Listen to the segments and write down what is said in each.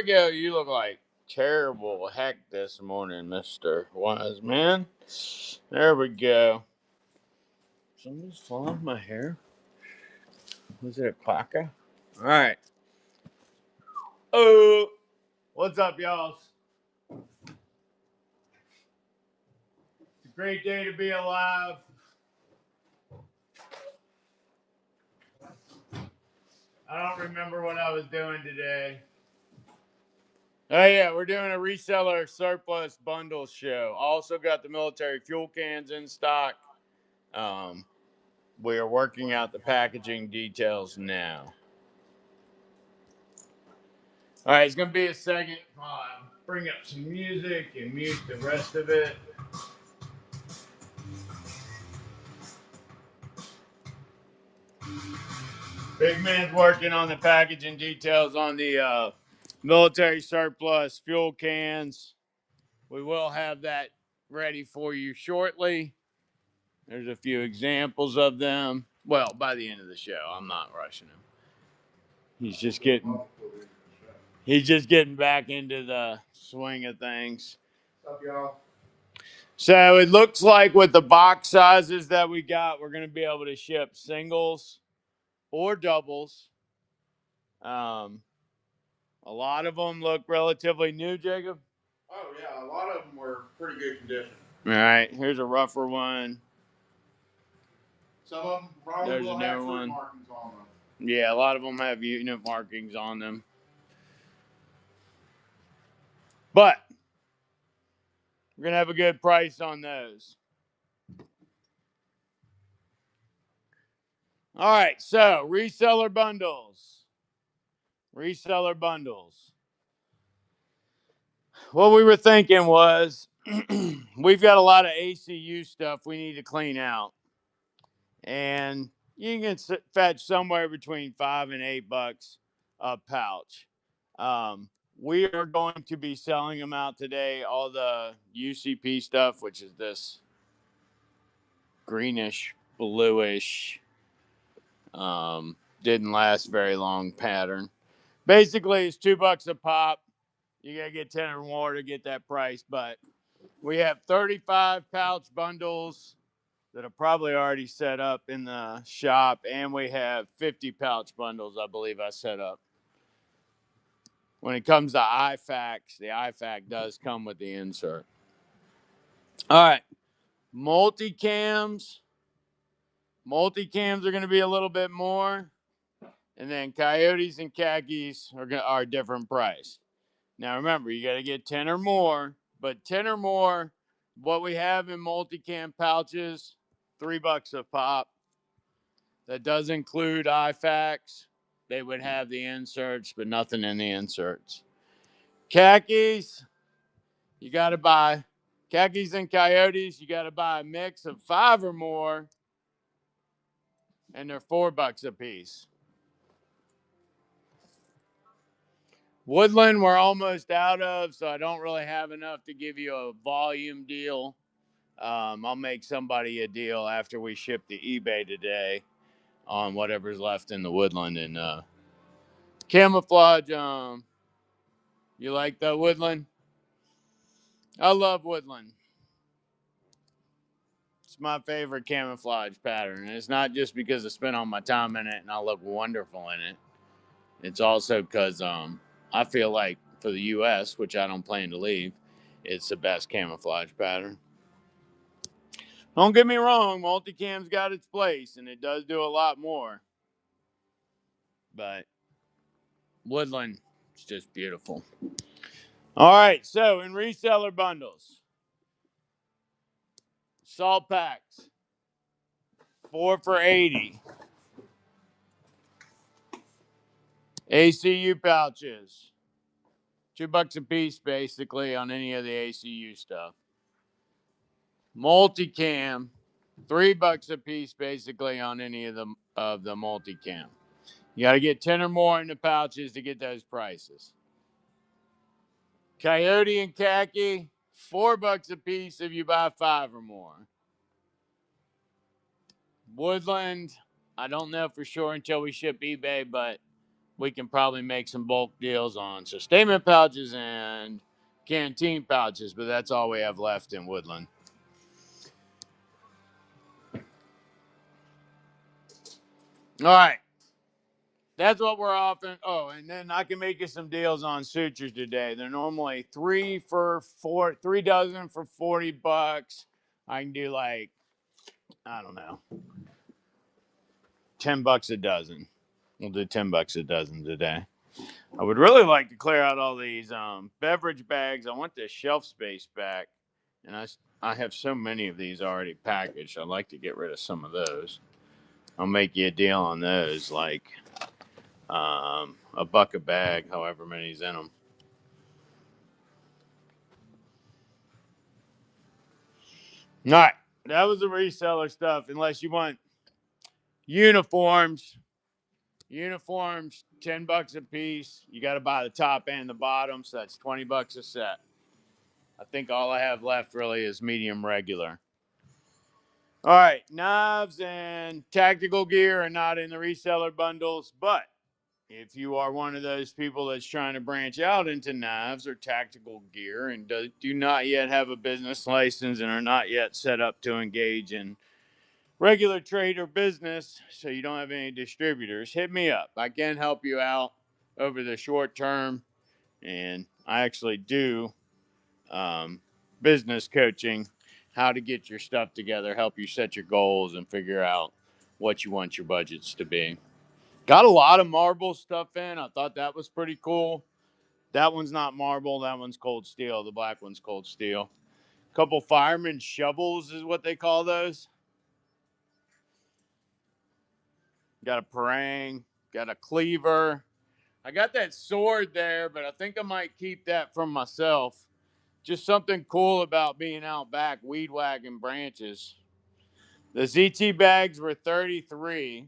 we go. You look like terrible heck this morning, Mr. Wiseman. There we go. Somebody's flying my hair. Was it a quacker? All right. Oh, what's up, y'all? It's a great day to be alive. I don't remember what I was doing today. Oh, yeah, we're doing a reseller surplus bundle show. Also got the military fuel cans in stock. We are working out the packaging details now. All right, it's going to be a second while I bring up some music and mute the rest of it. Big man's working on the packaging details on the military surplus fuel cans. We will have that ready for you shortly. There's a few examples of them. Well, by the end of the show, I'm not rushing him. He's just getting back into the swing of things. What's up, y'all? So it looks like with the box sizes that we got, we're going to be able to ship singles or doubles. A lot of them look relatively new, Jacob. Oh, yeah, a lot of them were pretty good condition. All right, here's a rougher one. Some of them probably There's will a have new fruit one. markings on them. Yeah, a lot of them have unit markings on them. But we're going to have a good price on those. All right, so reseller bundles. Reseller bundles. What we were thinking was we've got a lot of ACU stuff we need to clean out. And you can fetch somewhere between $5 and $8 a pouch. We are going to be selling them out today. All the UCP stuff, which is this greenish, bluish, didn't last very long pattern. Basically, it's $2 a pop. You got to get 10 or more to get that price. But we have 35 pouch bundles that are probably already set up in the shop. And we have 50 pouch bundles, I believe I set up. When it comes to IFACs, the IFAC does come with the insert. All right. Multicams. Multicams are going to be a little bit more. And then coyotes and khakis are a different price. Now, remember, you got to get 10 or more. But 10 or more, what we have in multicam pouches, $3 a pop. That does include IFACs. They would have the inserts, but nothing in the inserts. Khakis, you got to buy. Khakis and coyotes, you got to buy a mix of 5 or more. And they're $4 a piece. Woodland, we're almost out of, so I don't really have enough to give you a volume deal. I'll make somebody a deal after we ship to eBay today on whatever's left in the Woodland. And camouflage, you like the Woodland? I love Woodland. It's my favorite camouflage pattern. And it's not just because I spent all my time in it and I look wonderful in it. It's also because I feel like for the U.S., which I don't plan to leave, it's the best camouflage pattern. Don't get me wrong, multicam's got its place, and it does do a lot more. But Woodland is just beautiful. All right, so in reseller bundles, salt packs, 4 for $80. ACU pouches, $2 a piece basically on any of the ACU stuff. Multicam, $3 a piece basically on any of the multicam. You got to get 10 or more in the pouches to get those prices. Coyote and khaki, $4 a piece if you buy 5 or more. Woodland, I don't know for sure until we ship eBay, but we can probably make some bulk deals on sustainment pouches and canteen pouches, but that's all we have left in Woodland. All right. That's what we're offering. Oh, and then I can make you some deals on sutures today. They're normally 3 dozen for $40. I can do like, I don't know, $10 a dozen. We'll do $10 a dozen today. I would really like to clear out all these beverage bags. I want the shelf space back, and I have so many of these already packaged. I'd like to get rid of some of those. I'll make you a deal on those, like $1 a bag, however many's in them. All right, that was the reseller stuff. Unless you want uniforms, $10 a piece. You got to buy the top and the bottom, so that's $20 a set. I think all I have left really is medium regular. All right, knives and tactical gear are not in the reseller bundles, but if you are one of those people that's trying to branch out into knives or tactical gear and do not yet have a business license and are not yet set up to engage in regular trade or business, so you don't have any distributors, hit me up. I can help you out over the short term, and I actually do business coaching, how to get your stuff together, help you set your goals, and figure out what you want your budgets to be. Got a lot of marble stuff in. I thought that was pretty cool. That one's not marble. That one's cold steel. The black one's cold steel. Couple fireman shovels is what they call those. Got a parang. Got a cleaver. I got that sword there, but I think I might keep that from myself. Just something cool about being out back weed whacking branches. The ZT bags were 33.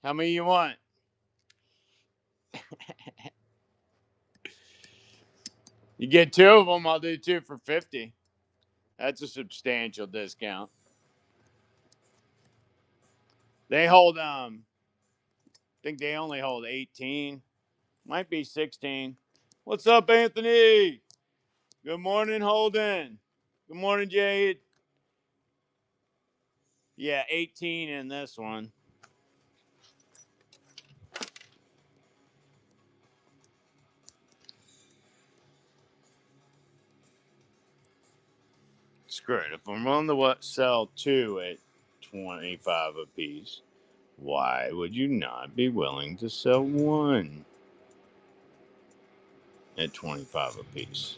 How many you want? You get 2 of them, I'll do 2 for 50. That's a substantial discount. They hold I think they only hold 18. Might be 16. What's up, Anthony? Good morning, Holden. Good morning, Jade. Yeah, 18 in this one. Screw it. If I'm willing to sell 2 at 25 a piece, why would you not be willing to sell 1 at 25 a piece?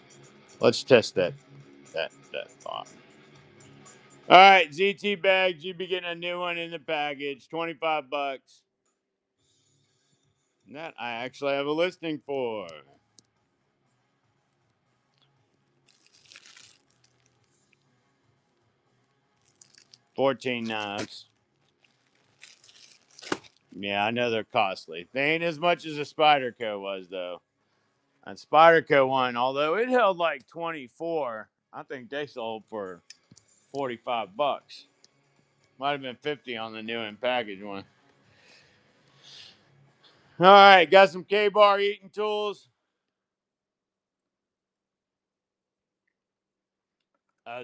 Let's test that thought. All right, ZT bags. You'd be getting a new one in the package, $25. And that I actually have a listing for. 14 knives. Yeah, I know they're costly. They ain't as much as a Spyderco was, though. And Spyderco one, although it held like 24, I think they sold for $45. Might have been 50 on the new and packaged one. All right, got some K-bar eating tools.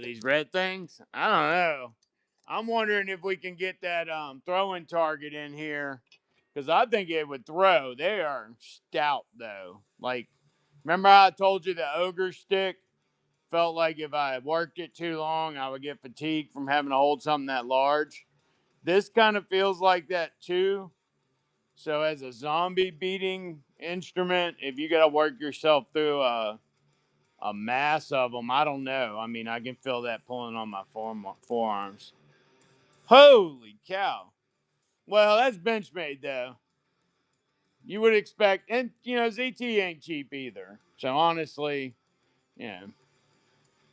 These red things? I don't know. I'm wondering if we can get that throwing target in here because I think it would throw. They are stout though. Like, remember how I told you the ogre stick felt like if I worked it too long, I would get fatigued from having to hold something that large. This kind of feels like that too. So as a zombie beating instrument, if you got to work yourself through a mass of them, I don't know. I mean, I can feel that pulling on my forearms. Holy cow. Well, that's Benchmade, though. You would expect, and, ZT ain't cheap either. So, honestly, yeah.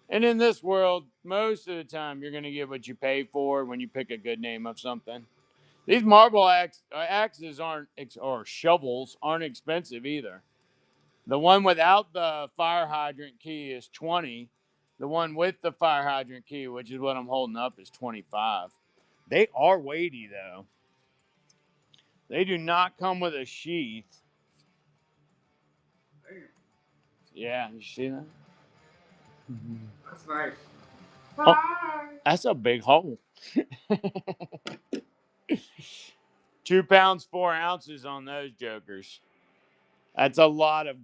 And in this world, most of the time, you're going to get what you pay for when you pick a good name of something. These marble axes or shovels aren't expensive either. The one without the fire hydrant key is 20. The one with the fire hydrant key, which is what I'm holding up, is 25. They are weighty, though. They do not come with a sheath. Damn, Yeah, you see that? that's nice. Oh, that's a big hole. 2 pounds 4 ounces on those jokers. That's a lot of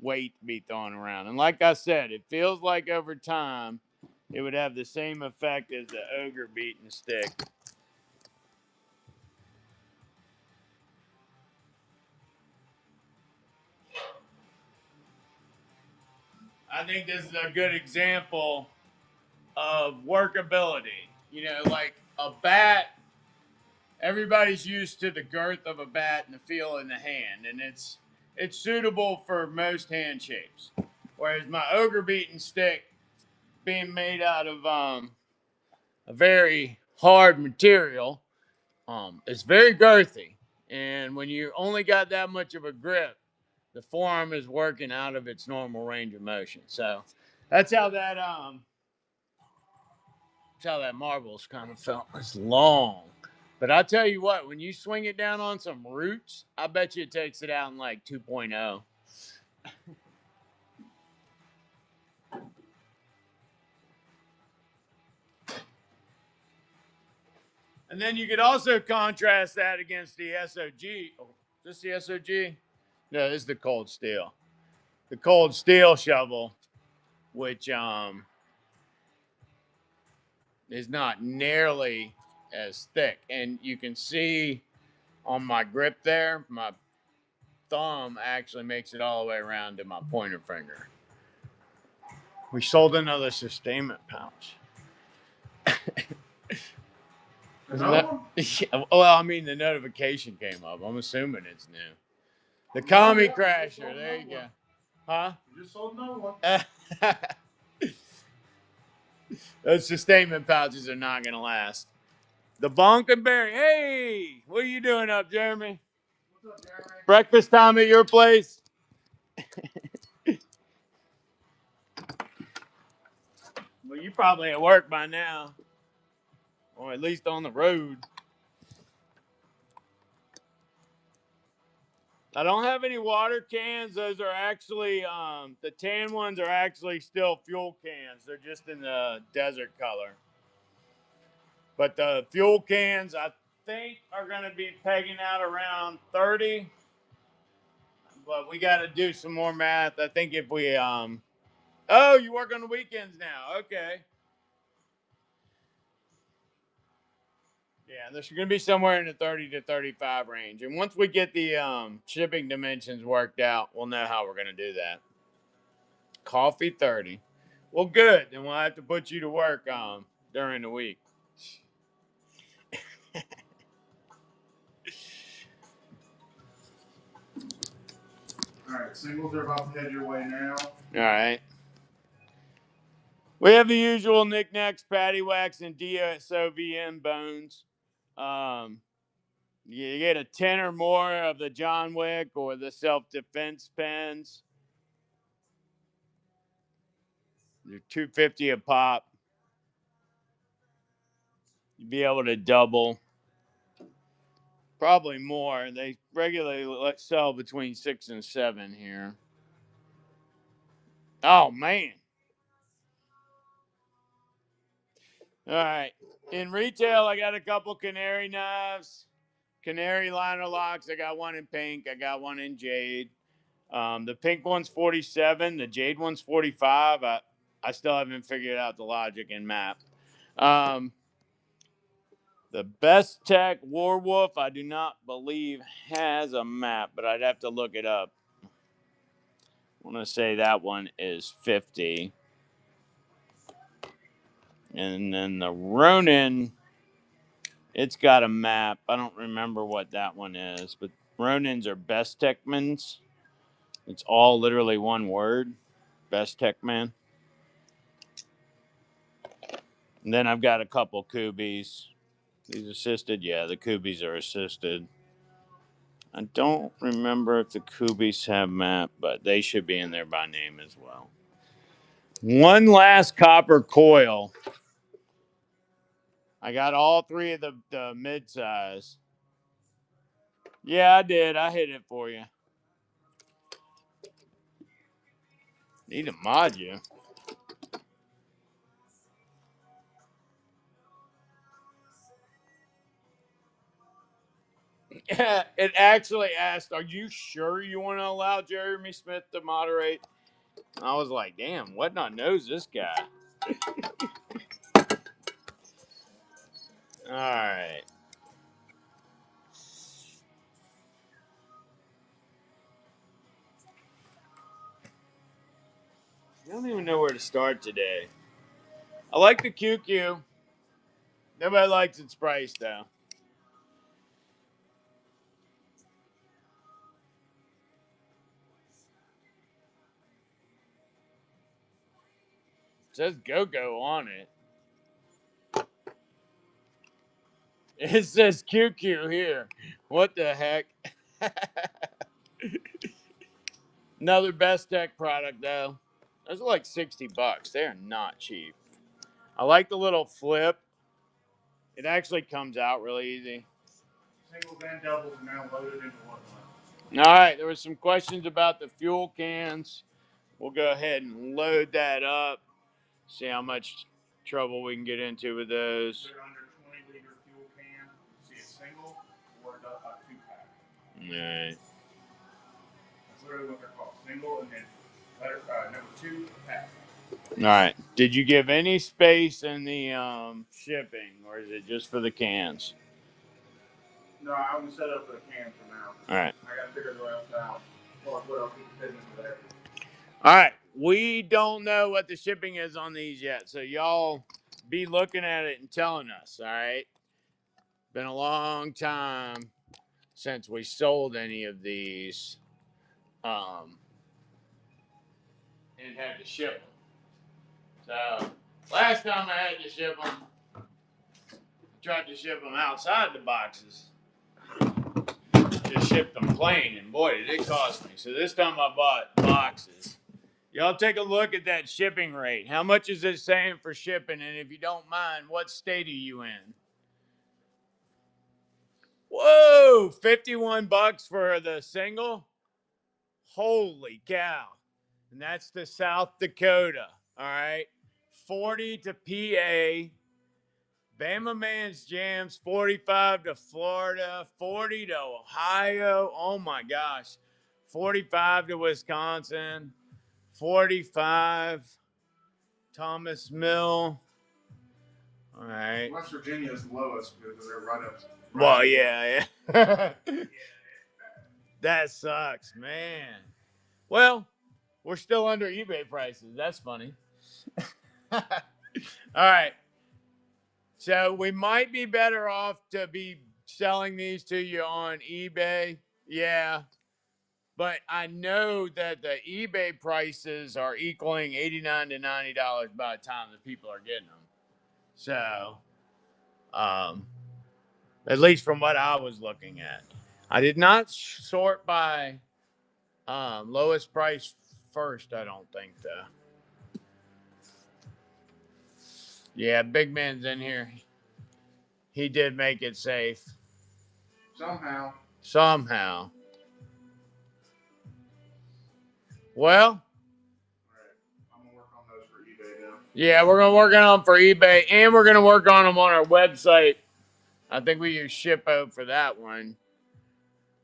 weight to be thrown around. And like I said, it feels like over time it would have the same effect as the ogre beating stick. I think this is a good example of workability. You know, like a bat, everybody's used to the girth of a bat and the feel in the hand, and it's suitable for most hand shapes. Whereas my ogre beating stick, being made out of a very hard material, it's very girthy, and when you only got that much of a grip, the forearm is working out of its normal range of motion. So that's how that marble's kind of felt. It's long. But I'll tell you what, when you swing it down on some roots, I bet you it takes it out in like 2.0. And then you could also contrast that against the SOG. Oh, is this the SOG? No, this is the cold steel. The cold steel shovel, which is not nearly as thick. And you can see on my grip there, my thumb actually makes it all the way around to my pointer finger. We sold another sustainment pouch. Yeah, well, I mean, the notification came up. I'm assuming it's new. The Commie Crasher. There you go. Huh? You just sold another one. Those sustainment pouches are not going to last. The Bonkenberry. Hey, what are you doing up, Jeremy? What's up, Jeremy? Breakfast time at your place? Well, you're probably at work by now, or at least on the road. I don't have any water cans. Those are actually the tan ones are actually still fuel cans. They're just in the desert color. But the fuel cans, I think, are going to be pegging out around 30. But we got to do some more math. I think if we oh, you work on the weekends now. Okay. Yeah, there's going to be somewhere in the 30 to 35 range. And once we get the shipping dimensions worked out, we'll know how we're going to do that. Coffee 30. Well, good. Then we'll have to put you to work during the week. All right, singles are about to head your way now. All right. We have the usual knickknacks, patty wax, and DSOVN bones. Um, you get a 10 or more of the John Wick or the self-defense pens. They're $2.50 a pop. You'd be able to double. Probably more. They regularly sell between 6 and 7 here. Oh, man. All right. In retail, I got a couple canary knives, canary liner locks. I got one in pink. I got one in jade. The pink one's 47. The jade one's 45. I still haven't figured out the logic in map. The Best Tech Warwolf, I do not believe has a map, but I'd have to look it up. I want to say that one is 50. And then the Ronin, it's got a map. I don't remember what that one is, but Ronins are Best Techmans. It's all literally one word, Best Techman. And then I've got a couple Kubies. These assisted, yeah, the Kubies are assisted. I don't remember if the Kubies have map, but they should be in there by name as well. One last copper coil. I got all three of the mid-size. Yeah, I did. I hit it for you. Need to mod you. It actually asked, "Are you sure you want to allow Jeremy Smith to moderate?" I was like, "Damn, what not knows this guy?" All right. I don't even know where to start today. I like the QQ. Nobody likes its price though. It says go on it. It says QQ here. What the heck? Another Best Tech product though. Those are like $60. They are not cheap. I like the little flip. It actually comes out really easy. Singles and doubles are now loaded into one line. All right, there were some questions about the fuel cans. We'll go ahead and load that up. See how much trouble we can get into with those. They're under 20-liter fuel can. You see a single or a 2-pack. All right. That's literally what they're called. Single and then number 2 pack. All right. Did you give any space in the shipping, or is it just for the cans? No, I only set up for the cans for now. All right. I got to figure the rest out. What else we can fit into there. All right. We don't know what the shipping is on these yet, so y'all be looking at it and telling us. All right. Been a long time since we sold any of these, and had to ship them. So last time I had to ship them, I tried to ship them outside the boxes. Just shipped them plain, and boy, did it cost me. So this time I bought boxes. Y'all take a look at that shipping rate. How much is it saying for shipping? And if you don't mind, what state are you in? Whoa, $51 for the single? Holy cow. And that's to South Dakota. All right. 40 to PA. Bama Man's Jams, 45 to Florida, 40 to Ohio. Oh my gosh. 45 to Wisconsin, 45 Thomas Mill. All right. West Virginia is the lowest because they're right up. Well, yeah. That sucks, man. Well, we're still under eBay prices. That's funny. All right. So we might be better off to be selling these to you on eBay. Yeah. But I know that the eBay prices are equaling $89 to $90 by the time the people are getting them. So, at least from what I was looking at, I did not sort by lowest price first. I don't think though. Yeah, Big Man's in here. He did make it safe. Somehow. Well, All right. I'm gonna work on those for eBay now. yeah, we're gonna work on them for eBay, and we're gonna work on them on our website. I think we use Shippo for that one.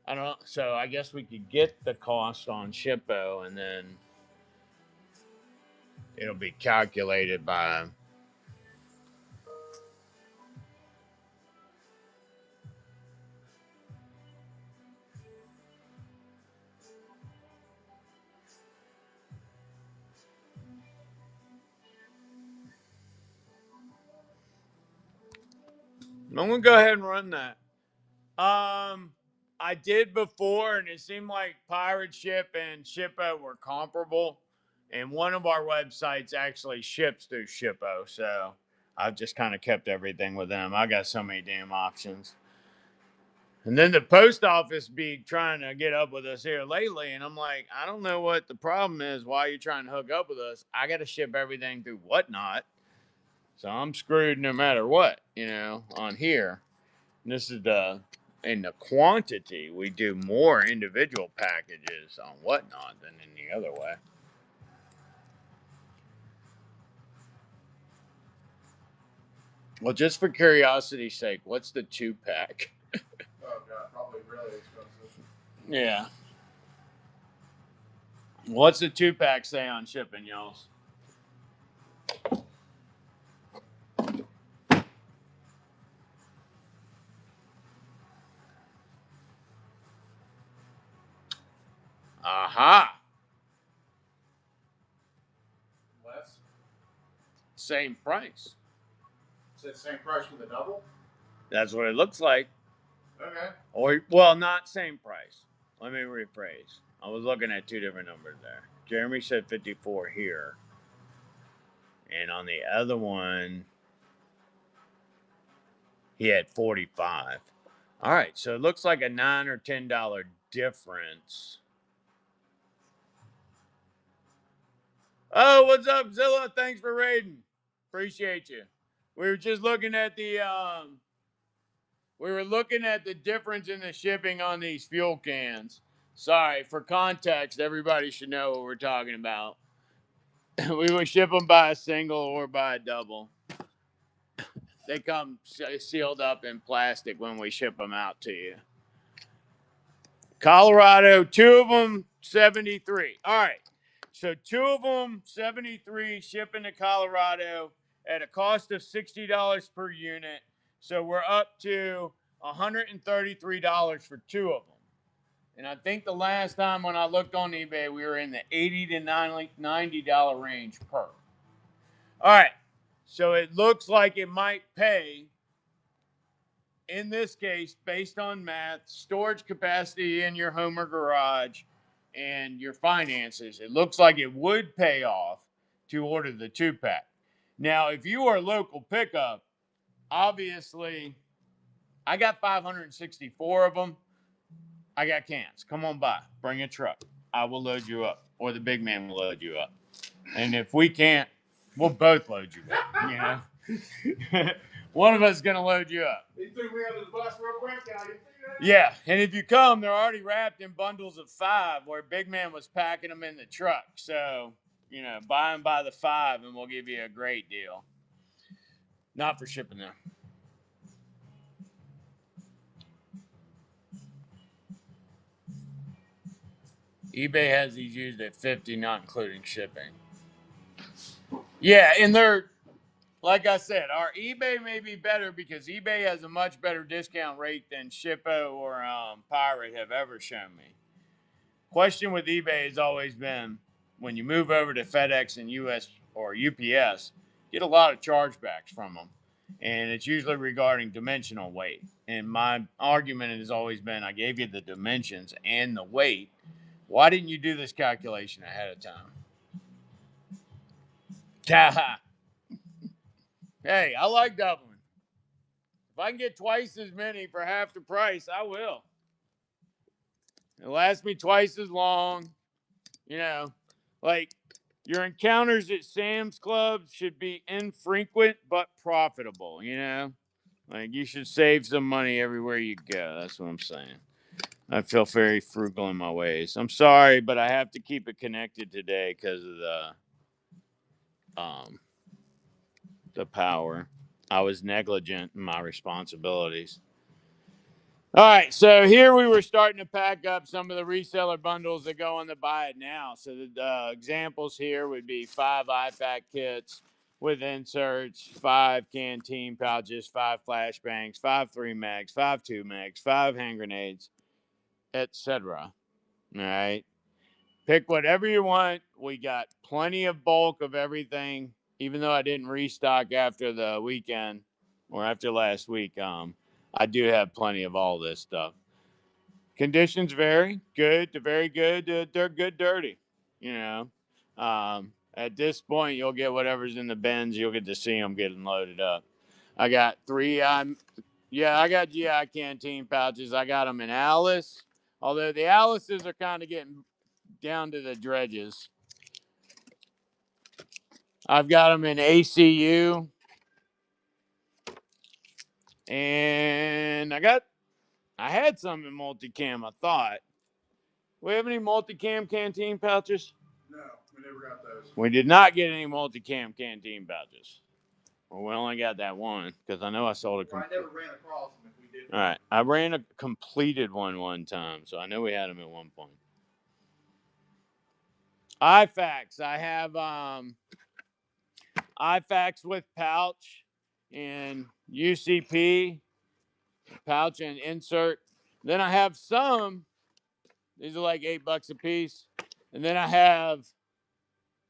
I don't. So I guess we could get the cost on Shippo, and then it'll be calculated by. I'm gonna go ahead and run that. I did before, and it seemed like Pirate Ship and Shippo were comparable. And one of our websites actually ships through Shippo, so I've just kind of kept everything with them. I got so many damn options. And then the post office be trying to get up with us here lately, and I'm like, I don't know what the problem is. Why are you trying to hook up with us? I got to ship everything through Whatnot, so I'm screwed no matter what, on here. And this is the in the quantity, we do more individual packages on Whatnot than any other way. Well, just for curiosity's sake, what's the 2-pack? Oh god, probably really expensive. Yeah. What's the 2-pack say on shipping, y'all? Aha. Less. Same price. Is it the same price for the double? That's what it looks like. Okay. Or, well, not same price. Let me rephrase. I was looking at two different numbers there. Jeremy said 54 here. And on the other one, he had 45. All right, so it looks like a $9 or $10 difference. Oh, what's up, Zilla? Thanks for raiding. Appreciate you. We were just looking at the difference in the shipping on these fuel cans. Sorry, for context, everybody should know what we're talking about. We would ship them by a single or by a double. They come sealed up in plastic when we ship them out to you. Colorado, 2 of them, 73. All right. So 2 of them, 73, shipping to Colorado at a cost of $60 per unit. So we're up to $133 for 2 of them. And I think the last time when I looked on eBay, we were in the $80 to $90 range per. All right. So it looks like it might pay, in this case, based on math, storage capacity in your home or garage, and your finances. It looks like it would pay off to order the 2-pack. Now, if you are local pickup, obviously, I got 564 of them. I got cans. Come on by. Bring a truck. I will load you up, or the big man will load you up. And if we can't, we'll both load you up. You know, one of us is gonna load you up. He threw me under the bus real quick, guy. Yeah, and if you come, they're already wrapped in bundles of 5, where Big Man was packing them in the truck. So, you know, buy them by the 5, and we'll give you a great deal. Not for shipping them. eBay has these used at 50, not including shipping. Yeah, and they're, like I said, our eBay may be better because eBay has a much better discount rate than Shippo or Pirate have ever shown me. Question with eBay has always been, when you move over to FedEx and US or UPS, get a lot of chargebacks from them. And it's usually regarding dimensional weight. And my argument has always been, I gave you the dimensions and the weight. Why didn't you do this calculation ahead of time? Hey, I like doubling. If I can get twice as many for half the price, I will. It lasts me twice as long. You know, like, your encounters at Sam's Club should be infrequent but profitable, you know? Like, you should save some money everywhere you go. That's what I'm saying. I feel very frugal in my ways. I'm sorry, but I have to keep it connected today because of the power. I was negligent in my responsibilities. All right, so here we were starting to pack up some of the reseller bundles that go on the buy it now. So the examples here would be 5 IFAC kits with inserts, 5 canteen pouches, 5 flashbangs, 5 3 mags, 5 2 mags, 5 hand grenades, etc. All right, pick whatever you want. We got plenty of bulk of everything, even though I didn't restock after the weekend or after last week. I do have plenty of all this stuff. Conditions vary, good to very good to good dirty. You know, at this point, you'll get whatever's in the bins. You'll get to see them getting loaded up. I got 3. I got GI canteen pouches. I got them in Alice, although the Alice's are kind of getting down to the dredges. I've got them in ACU, and I got I had some in multicam, I thought. We have any multicam canteen pouches? No, we never got those. We did not get any multicam canteen pouches. Well, we only got that one because I know I sold a. Well, I never ran across them if we did. All right, I ran a completed one time, so I know we had them at one point. IFAX, I have IFAX with pouch and UCP pouch and insert. Then I have some. These are like $8 a piece, and then I have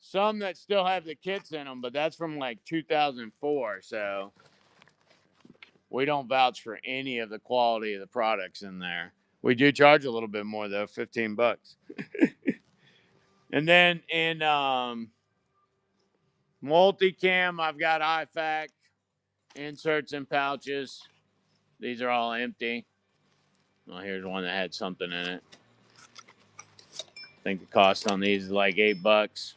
some that still have the kits in them, but that's from like 2004. So we don't vouch for any of the quality of the products in there. We do charge a little bit more though, $15. And then in multicam, I've got IFAC inserts and pouches. These are all empty. Well, here's one that had something in it. I think the cost on these is like $8.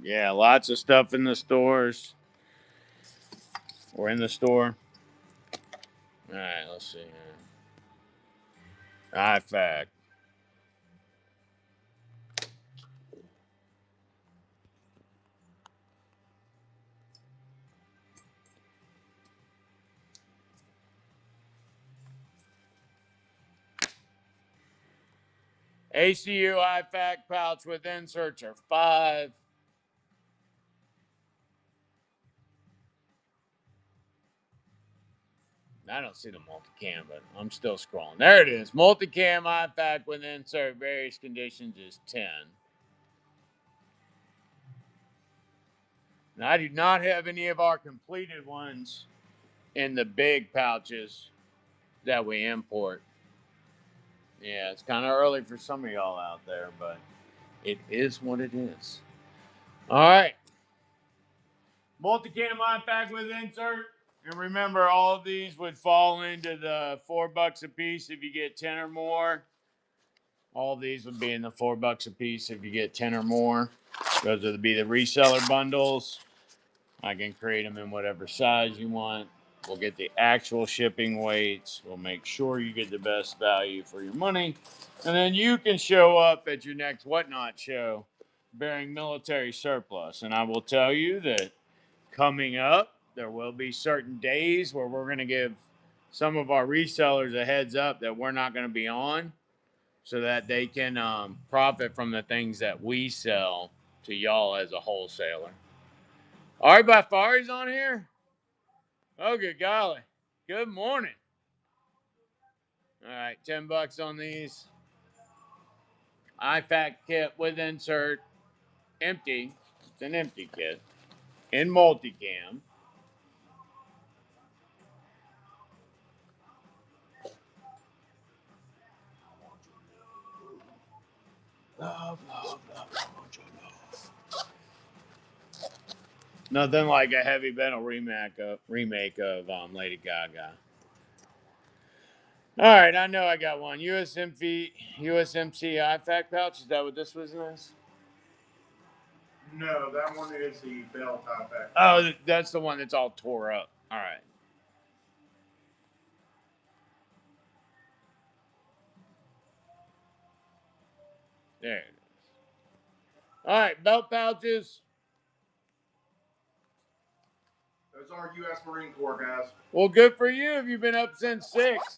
Yeah, lots of stuff in the stores. We're in the store. All right, let's see here. IFAC. ACU IFAC pouch with inserts are $5. I don't see the multicam, but I'm still scrolling. There it is. Multicam IFAC with insert various conditions is 10. Now, I do not have any of our completed ones in the big pouches that we import. Yeah, it's kind of early for some of y'all out there, but it is what it is. All right. Multicam IFAC with insert. And remember, all of these would fall into the $4 a piece if you get 10 or more. All of these would be in the $4 a piece if you get 10 or more. Those would be the reseller bundles. I can create them in whatever size you want. We'll get the actual shipping weights. We'll make sure you get the best value for your money. And then you can show up at your next Whatnot show bearing military surplus. And I will tell you that coming up, there will be certain days where we're going to give some of our resellers a heads up that we're not going to be on so that they can profit from the things that we sell to y'all as a wholesaler. All right, by Fari's on here? Oh, good golly. Good morning. All right, $10 on these. IFAC kit with insert. Empty. It's an empty kit. In multicam. Love, love, love, love. Nothing like a heavy metal remake of Lady Gaga. All right, I know I got one. USMC IFAC pouch. Is that what this was? No, that one is the bell top back. Oh, that's the one that's all tore up. All right. There it is. All right, belt pouches. Those are U.S. Marine Corps guys. Well, good for you if you've been up since 6.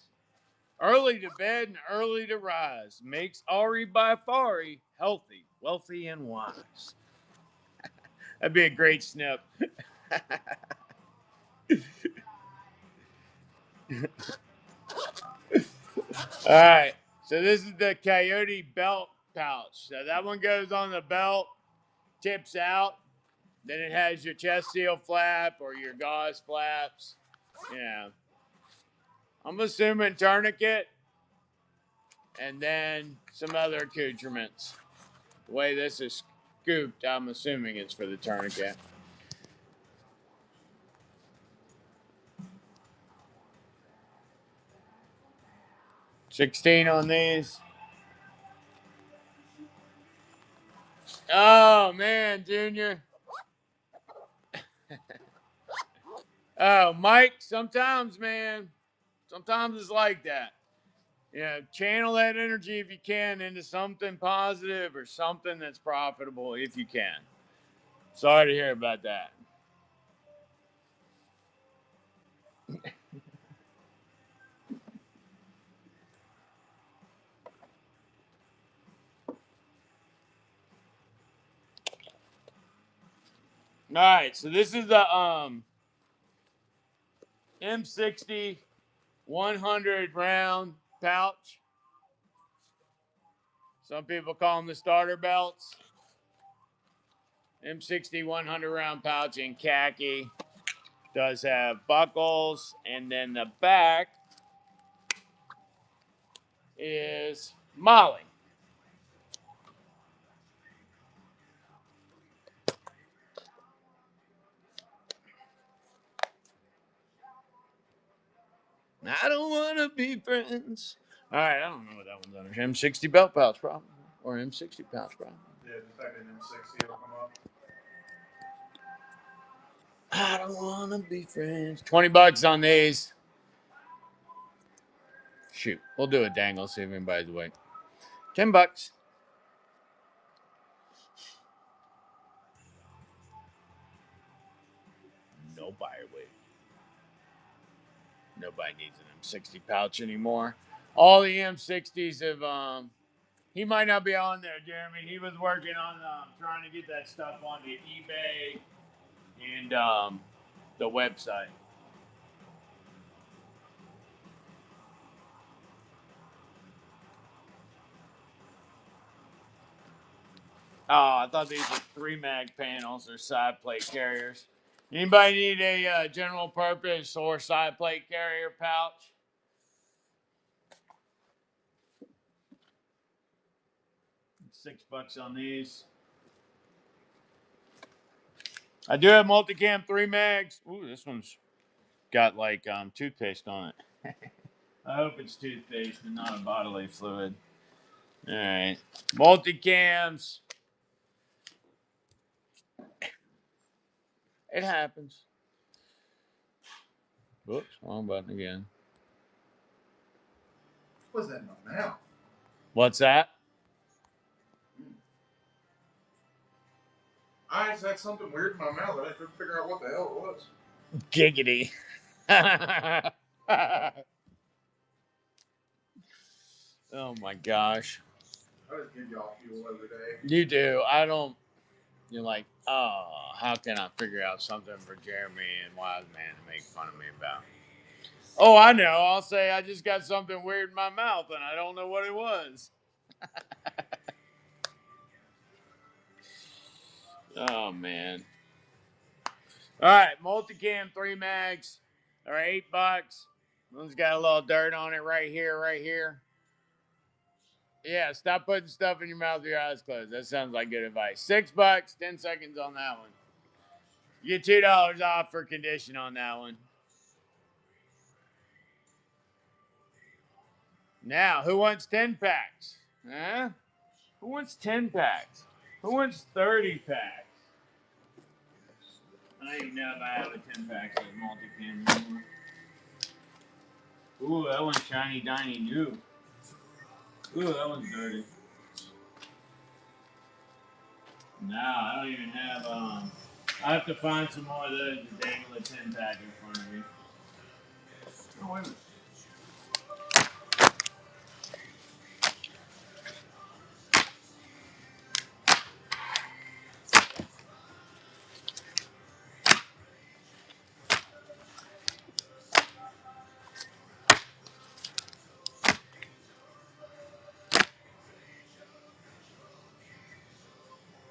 Early to bed and early to rise makes Ari by Fari healthy, wealthy, and wise. That'd be a great snip. All right. So this is the Coyote belt pouch. So that one goes on the belt, tips out. Then it has your chest seal flap or your gauze flaps. Yeah. I'm assuming tourniquet and then some other accoutrements. The way this is scooped, I'm assuming it's for the tourniquet. $16 on these. Oh man, Junior. Oh, Mike, sometimes, man, Sometimes it's like that. Channel that energy if you can into something positive or something that's profitable if you can. Sorry to hear about that. All right, so this is the M60 100 round pouch. Some people call them the starter belts. M60 100 round pouch in khaki. Does have buckles, and then the back is Molly. I don't want to be friends. All right, I don't know what that one's under. M60 belt pouch, probably. Or M60 pouch, probably. Yeah, just type in M60, it'll come up. I don't want to be friends. $20 on these. Shoot, we'll do a dangle, see if anybody's awake. $10. Nobody awake. Nobody needs an M60 pouch anymore. All the M60s have he might not be on there, Jeremy. He was working on trying to get that stuff onto eBay and the website. Oh, I thought these were 3-mag panels or side plate carriers. Anybody need a general purpose or side plate carrier pouch? $6 on these. I do have multicam 3-mags. Ooh, this one's got like toothpaste on it. I hope it's toothpaste and not a bodily fluid. All right, multicams. It happens. Whoops, wrong button again. What's that in my mouth? What's that? I just had something weird in my mouth that I couldn't figure out what the hell it was. Giggity. Oh my gosh. I just give y'all fuel every day. You do. I don't. You're like, oh, how can I figure out something for Jeremy and Wiseman to make fun of me about? Oh, I know. I'll say I just got something weird in my mouth and I don't know what it was. Oh, man. All right. Multicam 3-mags are $8. One's got a little dirt on it right here, right here. Yeah, stop putting stuff in your mouth with your eyes closed. That sounds like good advice. $6, 10 seconds on that one. You get $2 off for condition on that one. Now, who wants 10 packs? Huh? Who wants 10 packs? Who wants 30 packs? I don't even know if I have a 10 pack of multicam anymore. Ooh, that one's shiny, tiny, new. Ooh, that one's dirty. No, I don't even have, I have to find some more of those to dangle a 10 pack in front of me. Oh, wait a minute.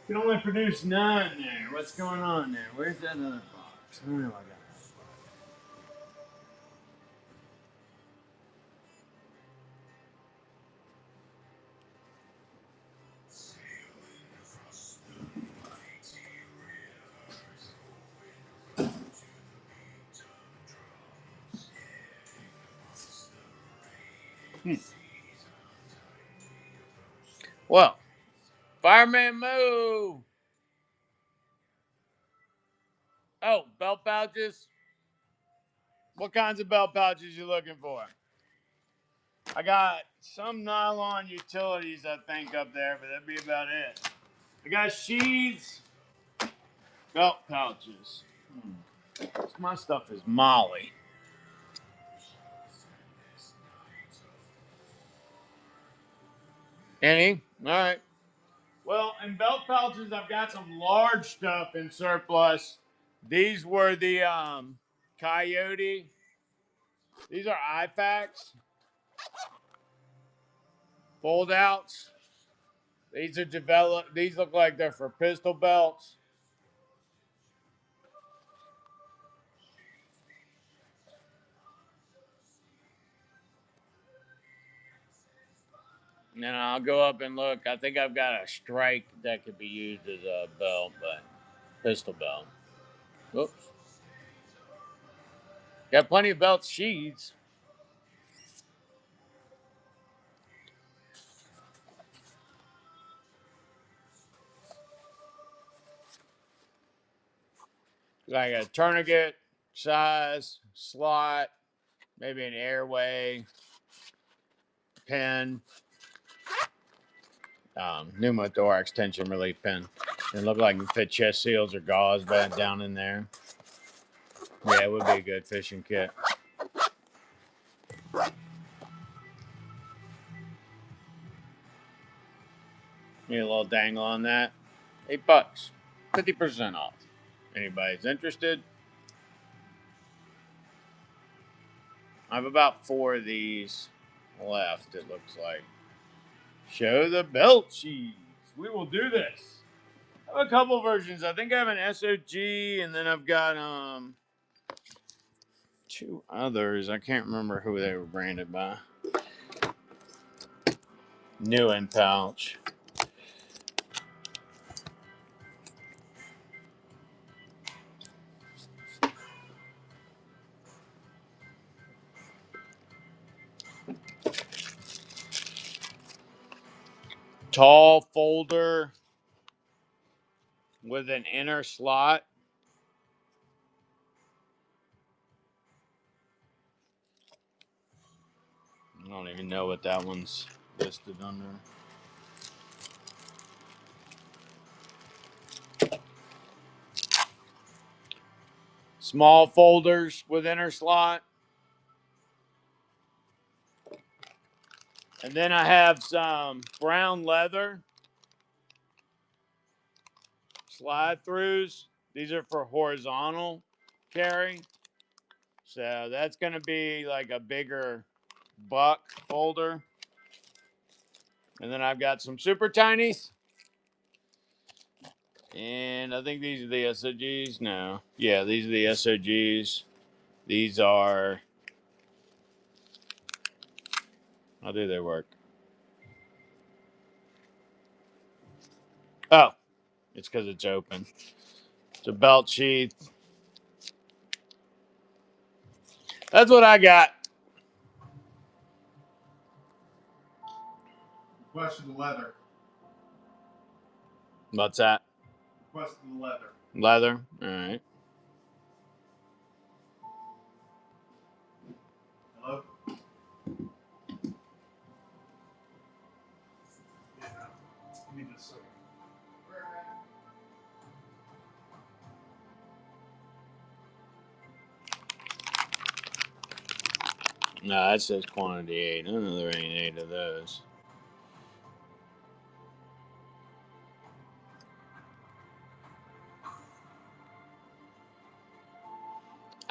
You can only produce 9 there. What's going on there? Where's that other box? Where do I got that? Well, fireman move. Oh, belt pouches. What kinds of belt pouches you looking for? I got some nylon utilities, I think, up there, but that'd be about it. I got sheaths, belt pouches. My stuff is Molly. Any? All right. Well, in belt pouches, I've got some large stuff in surplus. These were the Coyote. These are IFACs, fold outs. These are developed. These look like they're for pistol belts. And then I'll go up and look. I think I've got a strike that could be used as a belt, but pistol belt. Whoops. Got plenty of belt sheaths. Like a tourniquet size slot, maybe an airway pin, pneumothorax tension relief pin. It looked like it fit chest seals or gauze band down in there. Yeah, it would be a good fishing kit. Need a little dangle on that. $8, 50% off. Anybody's interested? I have about 4 of these left, it looks like. Show the belt sheaths. We will do this. I have a couple versions. I think I have an SOG, and then I've got 2 others. I can't remember who they were branded by. New in pouch. Tall folder with an inner slot. I don't even know what that one's listed under. Small folders with inner slot. And then I have some brown leather slide throughs. These are for horizontal carry. So that's going to be like a bigger buck folder. And then I've got some super tinies. And I think these are the SOGs. No. Yeah, these are the SOGs. These are. How do they work? Oh, it's because it's open. It's a belt sheath. That's what I got. Question the leather. What's that? Question the leather. Leather. All right. Hello? Yeah. Give me this second. No, that says quantity 8. I don't know there ain't 8 of those.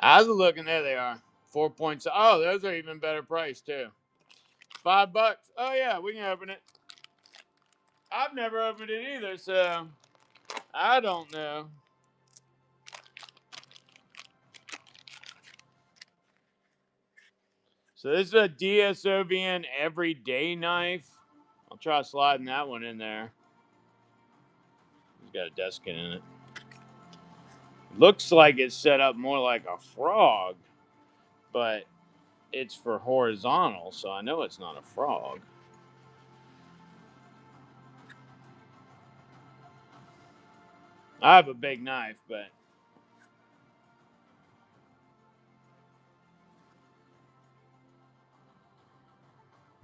I was looking. There they are. 4 points. Oh, those are even better price too. $5. Oh yeah, we can open it. I've never opened it either, so I don't know. So this is a DSOVN everyday knife. I'll try sliding that one in there. It's got a desk in it. Looks like it's set up more like a frog, but it's for horizontal, so I know it's not a frog. I have a big knife, but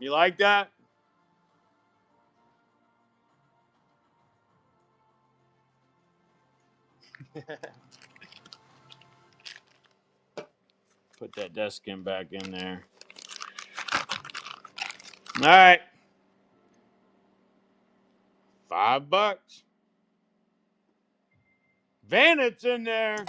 You like that? Put that desk skin back in there. All right. $5. Vannett's in there.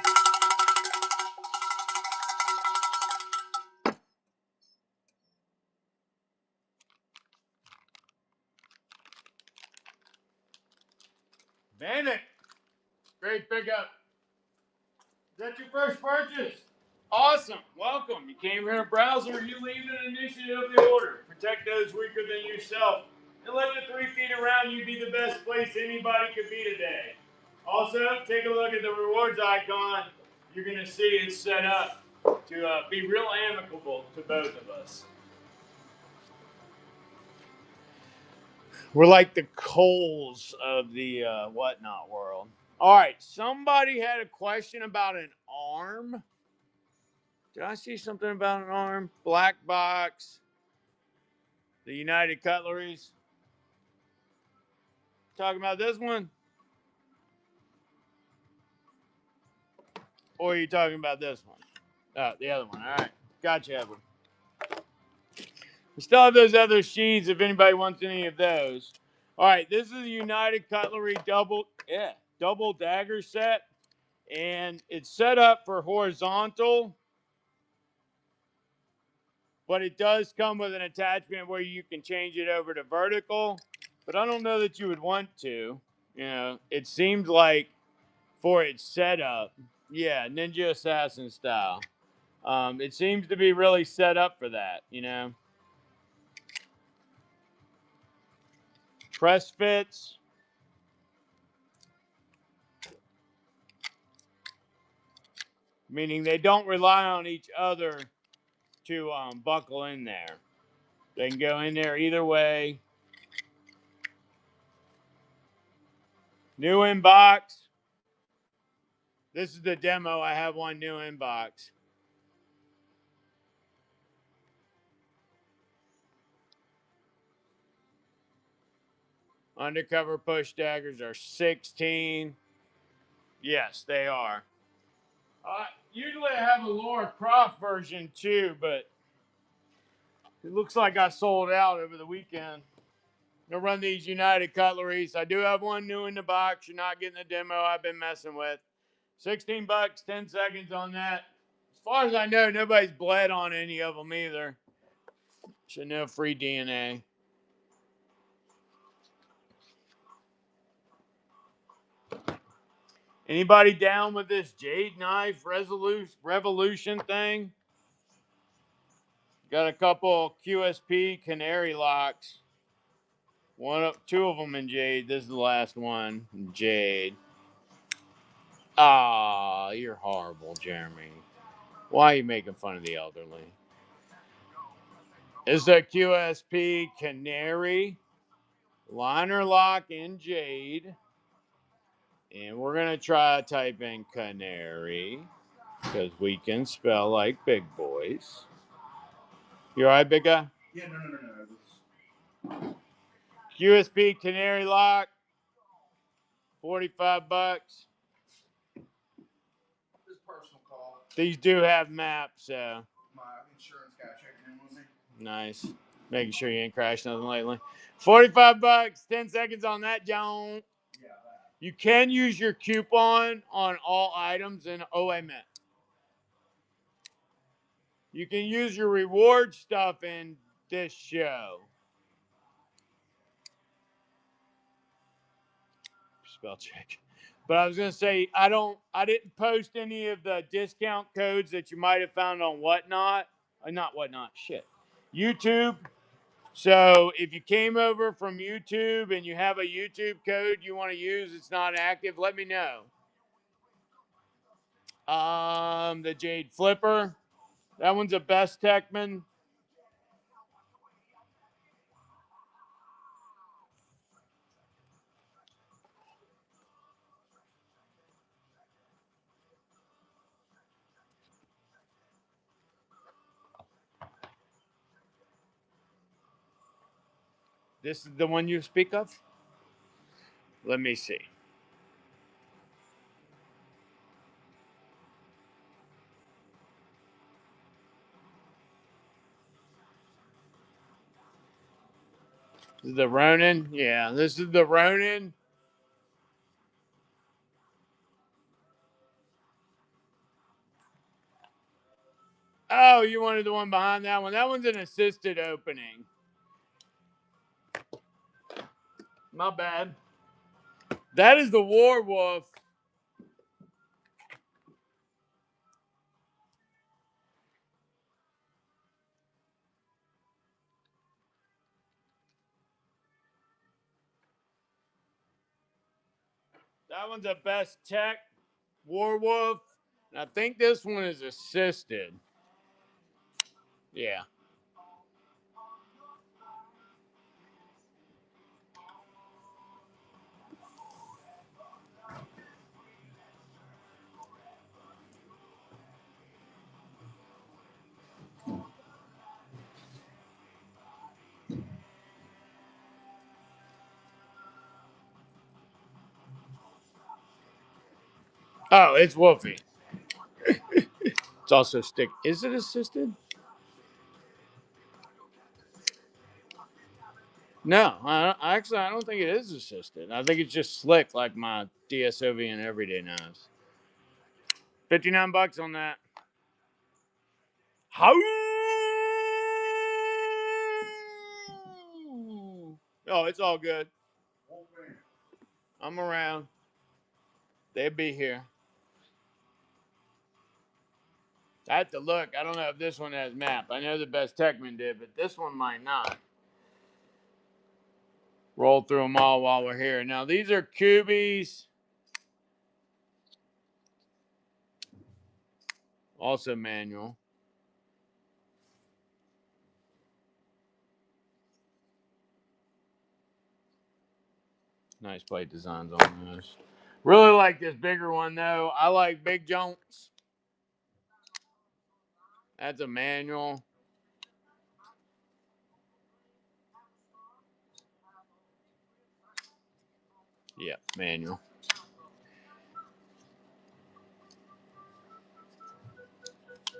Vannett. Great pickup. Is that your first purchase? Awesome. Welcome. You came here to browse, or you leave an initiative of the order. Protect those weaker than yourself. And let the 3 feet around you be the best place anybody could be today. Also, take a look at the rewards icon. You're going to see it's set up to be real amicable to both of us. We're like the Coles of the whatnot world. All right. Somebody had a question about an arm. Did I see something about an arm? Black box. The United Cutleries. Talking about this one? Or are you talking about this one? Oh, the other one. All right. Gotcha, Edward. We still have those other sheets if anybody wants any of those. All right. This is a United Cutlery double dagger set. And it's set up for horizontal. But it does come with an attachment where you can change it over to vertical. But I don't know that you would want to. You know, it seems like for its setup, yeah, Ninja Assassin style. It seems to be really set up for that, you know. Press fits. Meaning they don't rely on each other to buckle in there. They can go in there either way. New inbox. This is the demo. I have one new inbox. Undercover push daggers are 16. Yes, they are. Usually I have a Laura Croft version too, but it looks like I sold out over the weekend. I'll run these United Cutleries. I do have one new in the box. You're not getting the demo I've been messing with. $16, 10 seconds on that. As far as I know, nobody's bled on any of them either. So no free DNA. Anybody down with this Jade Knife Revolution thing? Got a couple QSP Canary locks. Two of them in Jade. This is the last one. Jade. Ah, you're horrible, Jeremy. Why are you making fun of the elderly? This is a QSP Canary liner lock in Jade. And we're going to try to type in Canary because we can spell like big boys. You all right, big guy? Yeah, no. QSP Canary lock, $45. This personal call. These do have maps, so. My insurance guy checking in with me. Nice. Making sure you ain't crashed nothing lately. $45, 10 seconds on that, John. Yeah, that. You can use your coupon on all items in OMS. You can use your reward stuff in this show. Spell check. But I was gonna say I didn't post any of the discount codes that you might have found on whatnot. Not whatnot, shit. YouTube. So if you came over from YouTube and you have a YouTube code you want to use, it's not active, let me know. The Jade Flipper. That one's a Best Techman. This is the one you speak of? Let me see. This is the Ronin? Yeah, this is the Ronin. Oh, you wanted the one behind that one? That one's an assisted opening. My bad. That is the Warwolf. That one's a best tech Warwolf. And I think this one is assisted. Yeah. Oh, it's Wolfie. It's also stick. Is it assisted? No, I don't think it is assisted. I think it's just slick like my DSOV and everyday knives. $59 on that. How? Oh, it's all good. I'm around. They'll be here. I have to look. I don't know if this one has map. I know the best Techman did, but this one might not. Roll through them all while we're here. Now, these are Kubies. Also manual. Nice plate designs on those. Really like this bigger one, though. I like big joints. That's a manual. Yep, manual.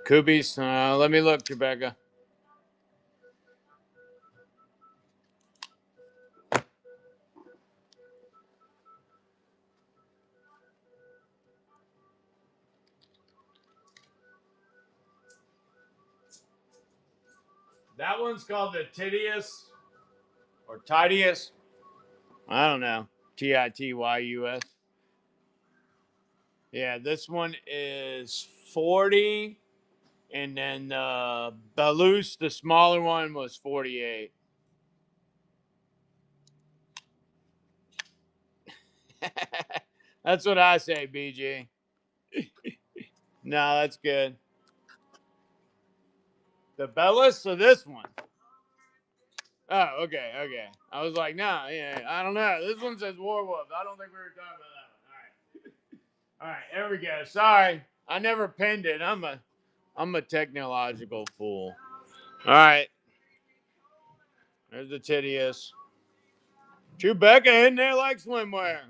Kubies. Let me look, Rebecca. That one's called the Tityus or Tityus. I don't know. Tityus. Yeah, this one is 40. And then Balus, the smaller one, was 48. That's what I say, BG. No, that's good. The Bellis or this one? Oh, okay, okay. I was like, no, yeah, I don't know. This one says Warwolf. I don't think we were talking about that one. All right, there we go. Sorry, I never pinned it. I'm a technological fool. All right, there's the Tityus. Chewbacca in there like swimwear.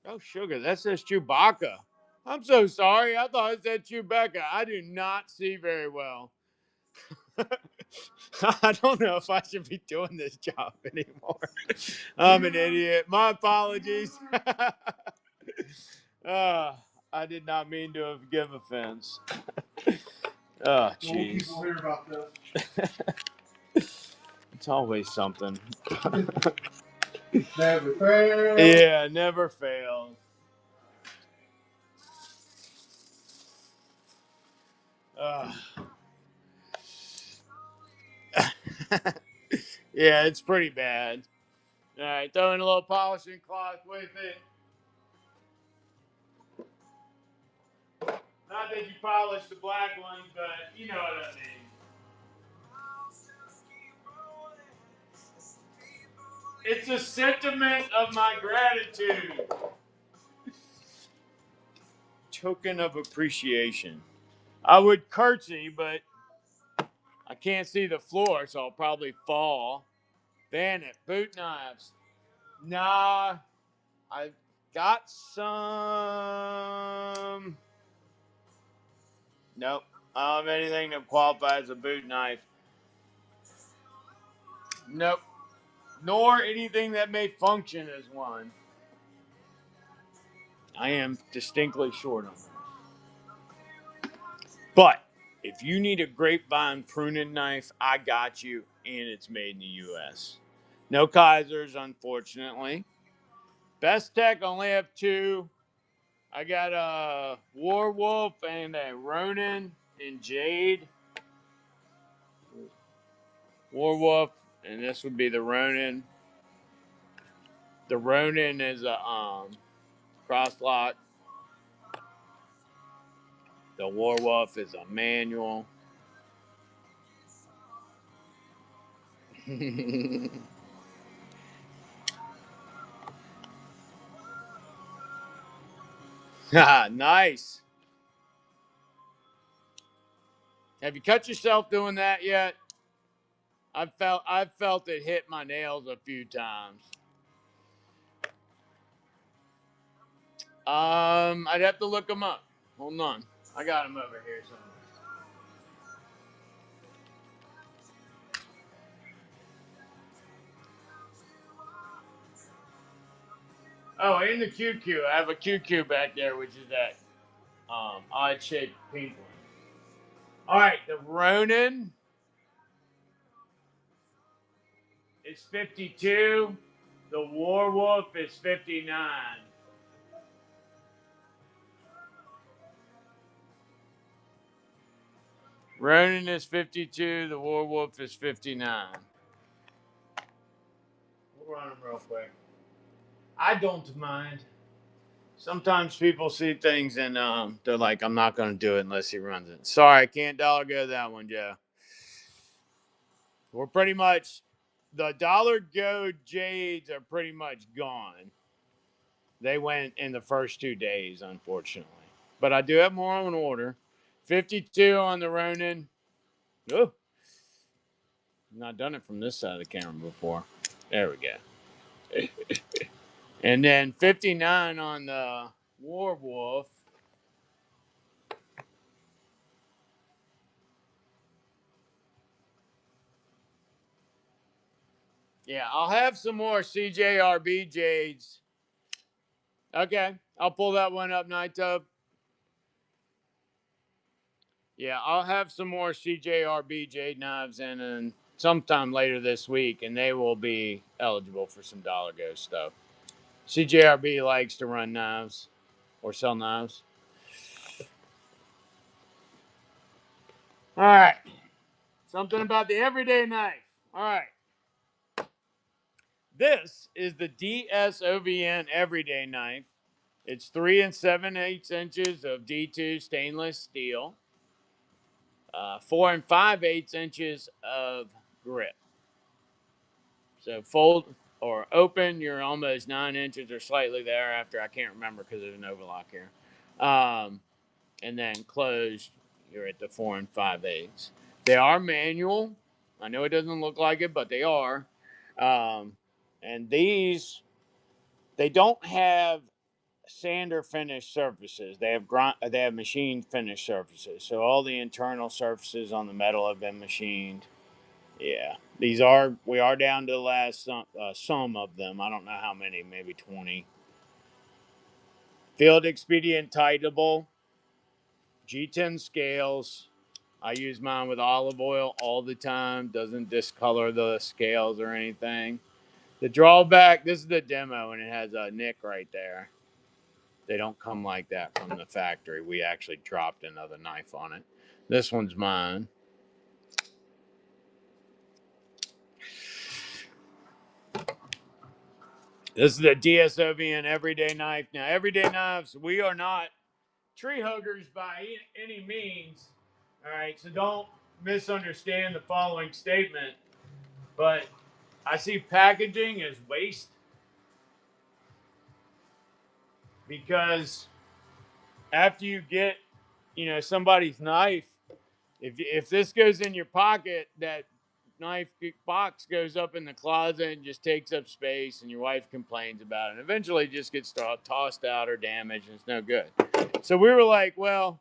Oh, sugar, that says Chewbacca. I'm so sorry. I thought it said Chewbacca. I do not see very well. I don't know if I should be doing this job anymore. I'm an idiot. My apologies. I did not mean to give offense. Oh, jeez. People hear about this. It's always something. Never fails. Yeah, never fails. Yeah, it's pretty bad. All right, throw in a little polishing cloth with it. Not that you polish the black ones, but you know what I mean. It's a sentiment of my gratitude. Token of appreciation. I would curtsy, but I can't see the floor, so I'll probably fall. Bandit, boot knives. Nah, I got some. Nope. I don't have anything that qualifies as a boot knife. Nope. Nor anything that may function as one. I am distinctly short on that. But if you need a grapevine pruning knife, I got you, and it's made in the U.S. No Kaisers, unfortunately. Best Tech only have two. I got a Warwolf and a Ronin in Jade. Warwolf, and this would be the Ronin. The Ronin is a cross lock. The Warwolf is a manual. Nice. Have you cut yourself doing that yet? I've felt it hit my nails a few times. I'd have to look them up. Hold on, I got them over here somewhere. Oh, in the QQ, I have a QQ back there, which is that odd shaped pink one. All right, the Ronin is 52. The Warwolf is 59. Ronin is 52. The Warwolf is 59. We'll run them real quick. I don't mind. Sometimes people see things and they're like, I'm not going to do it unless he runs it. Sorry, I can't dollar go that one, Joe. We're pretty much, the dollar go Jades are pretty much gone. They went in the first 2 days, unfortunately. But I do have more on order. 52 on the Ronin. Oh, I've not done it from this side of the camera before. There we go. And then 59 on the Warwolf. Yeah, I'll have some more CJRB Jades. Okay, I'll pull that one up, Night Tub. Yeah, I'll have some more CJRB Jade knives in and sometime later this week, and they will be eligible for some Dollar Go stuff. CJRB likes to run knives or sell knives. All right, something about the everyday knife. All right. This is the DSOVN Everyday Knife. It's 3 7/8 inches of D2 stainless steel, 4 5/8 inches of grip. So fold or open, you're almost 9 inches or slightly thereafter. I can't remember because there's an overlock here. And then closed, you're at the 4 5/8. They are manual. I know it doesn't look like it, but they are. And these, they don't have sander finished surfaces. They have machine finished surfaces. So all the internal surfaces on the metal have been machined. Yeah, we are down to the last some of them. I don't know how many, maybe 20. Field expedient tightable, G10 scales. I use mine with olive oil all the time. Doesn't discolor the scales or anything. The drawback, this is the demo, and it has a nick right there. They don't come like that from the factory. We actually dropped another knife on it. This one's mine. This is the DSOVN Everyday Knife. Now, Everyday Knives, we are not tree huggers by any means. All right, so don't misunderstand the following statement. But I see packaging as waste because after you get somebody's knife, if this goes in your pocket, that knife box goes up in the closet and just takes up space, and your wife complains about it. And eventually, it just gets tossed out or damaged, and it's no good. So we were like, well,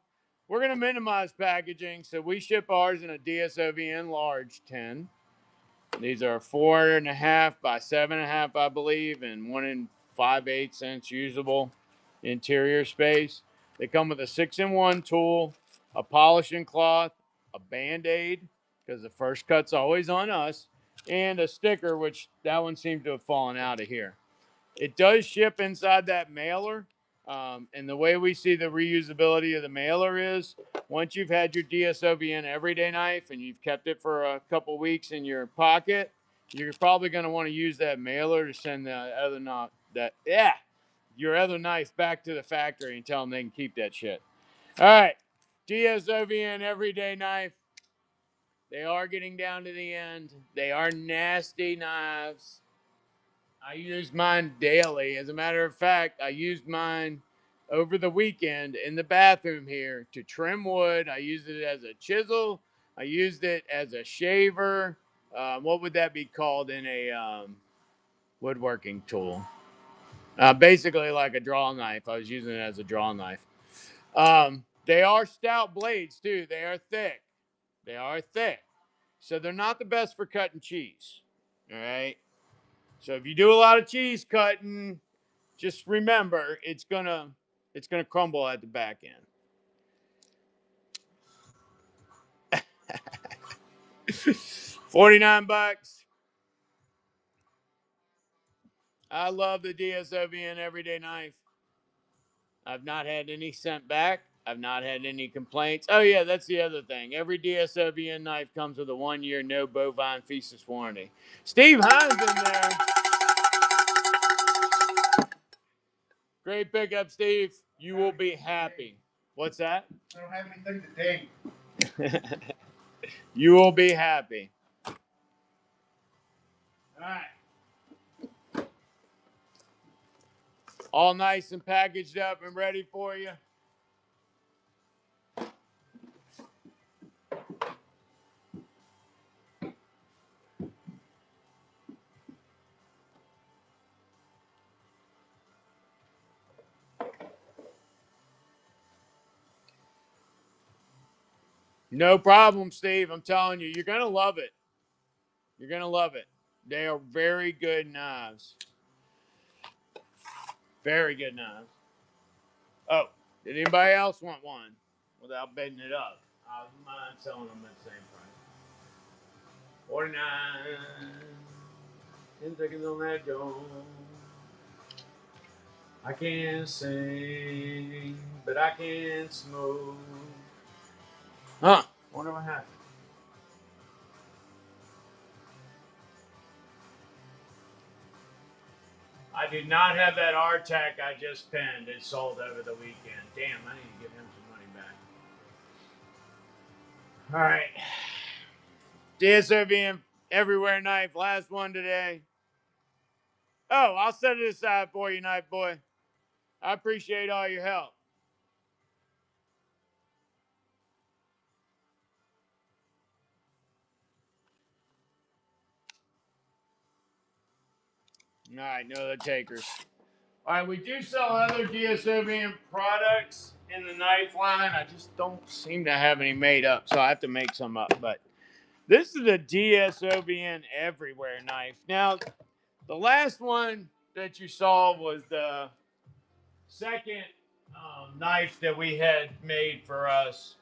we're going to minimize packaging, so we ship ours in a DSOVN large tin. These are 4.5 by 7.5, I believe, and 1 5/8 inch usable interior space. They come with a 6-in-1 tool, a polishing cloth, a Band-Aid, because the first cut's always on us, and a sticker, which that one seems to have fallen out of here. It does ship inside that mailer. And the way we see the reusability of the mailer is once you've had your DSOVN everyday knife and you've kept it for a couple weeks in your pocket, you're probably going to want to use that mailer to send your other knife back to the factory and tell them they can keep that shit. All right, DSOVN everyday knife. They are getting down to the end. They are nasty knives. I use mine daily. As a matter of fact, I used mine over the weekend in the bathroom here to trim wood. I used it as a chisel. I used it as a shaver. What would that be called in a woodworking tool? Basically, like a draw knife. I was using it as a draw knife. They are stout blades, too. They are thick. They are thick. So they're not the best for cutting cheese. All right. So if you do a lot of cheese cutting, just remember it's gonna crumble at the back end. $49. I love the DSOVN everyday knife. I've not had any sent back. I've not had any complaints. Oh yeah, that's the other thing. Every DSOVN knife comes with a 1-year no bovine feces warranty. Steve Hines in there. Great pickup, Steve. You will be happy. What's that? I don't have anything to date. You will be happy. All right. All nice and packaged up and ready for you. No problem, Steve. I'm telling you, you're going to love it. You're going to love it. They are very good knives. Very good knives. Oh, did anybody else want one without bidding it up? I wouldn't mind selling them at the same price. 49. 10 seconds on that Joe. I can't sing, but I can smoke. Huh. Wonder what happened. I did not have that R-Tac I just pinned. It sold over the weekend. Damn, I need to give him some money back. All right. DSOVM everywhere knife. Last one today. Oh, I'll set it aside for you, knife boy. I appreciate all your help. All right, no other takers. All right, we do sell other DSOVM products in the knife line. I just don't seem to have any made up, so I have to make some up. But this is a DSOVN everywhere knife. Now, the last one that you saw was the second knife that we had made for us.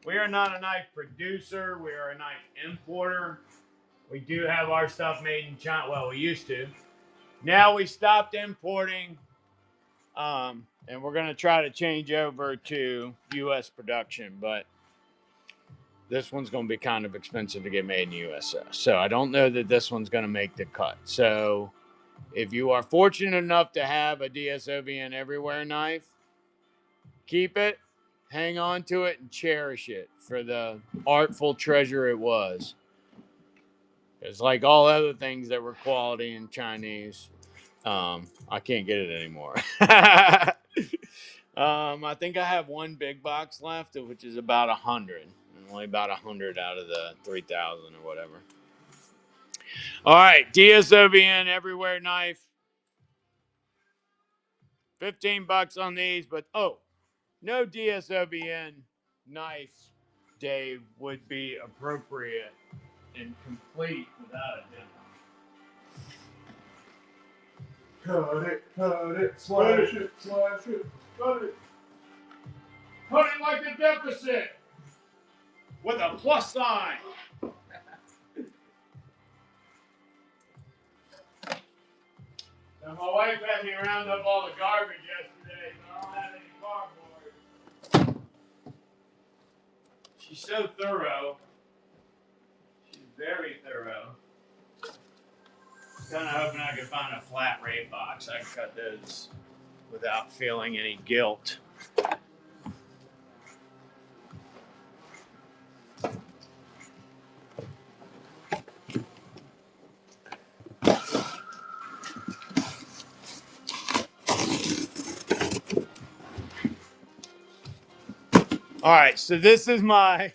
We are not a knife producer. We are a knife importer. We do have our stuff made in China. Well, we used to. Now we stopped importing, and we're going to try to change over to U.S. production. But this one's going to be kind of expensive to get made in the U.S. So I don't know that this one's going to make the cut. So if you are fortunate enough to have a DSOVN everywhere knife, keep it, hang on to it, and cherish it for the artful treasure it was. It's like all other things that were quality in Chinese. I can't get it anymore. I think I have one big box left, which is about 100. And only about 100 out of the 3,000 or whatever. All right, DSOBN everywhere knife. $15 on these, but no DSOBN knife, Dave, would be appropriate and complete without a demo. Cut it, slash it, cut it. Cut it like a deficit with a plus sign. Now, my wife had me round up all the garbage yesterday, so I don't have any cardboard. She's so thorough. She's very thorough. Kind of hoping I could find a flat rate box. I can cut those without feeling any guilt. All right, so this is my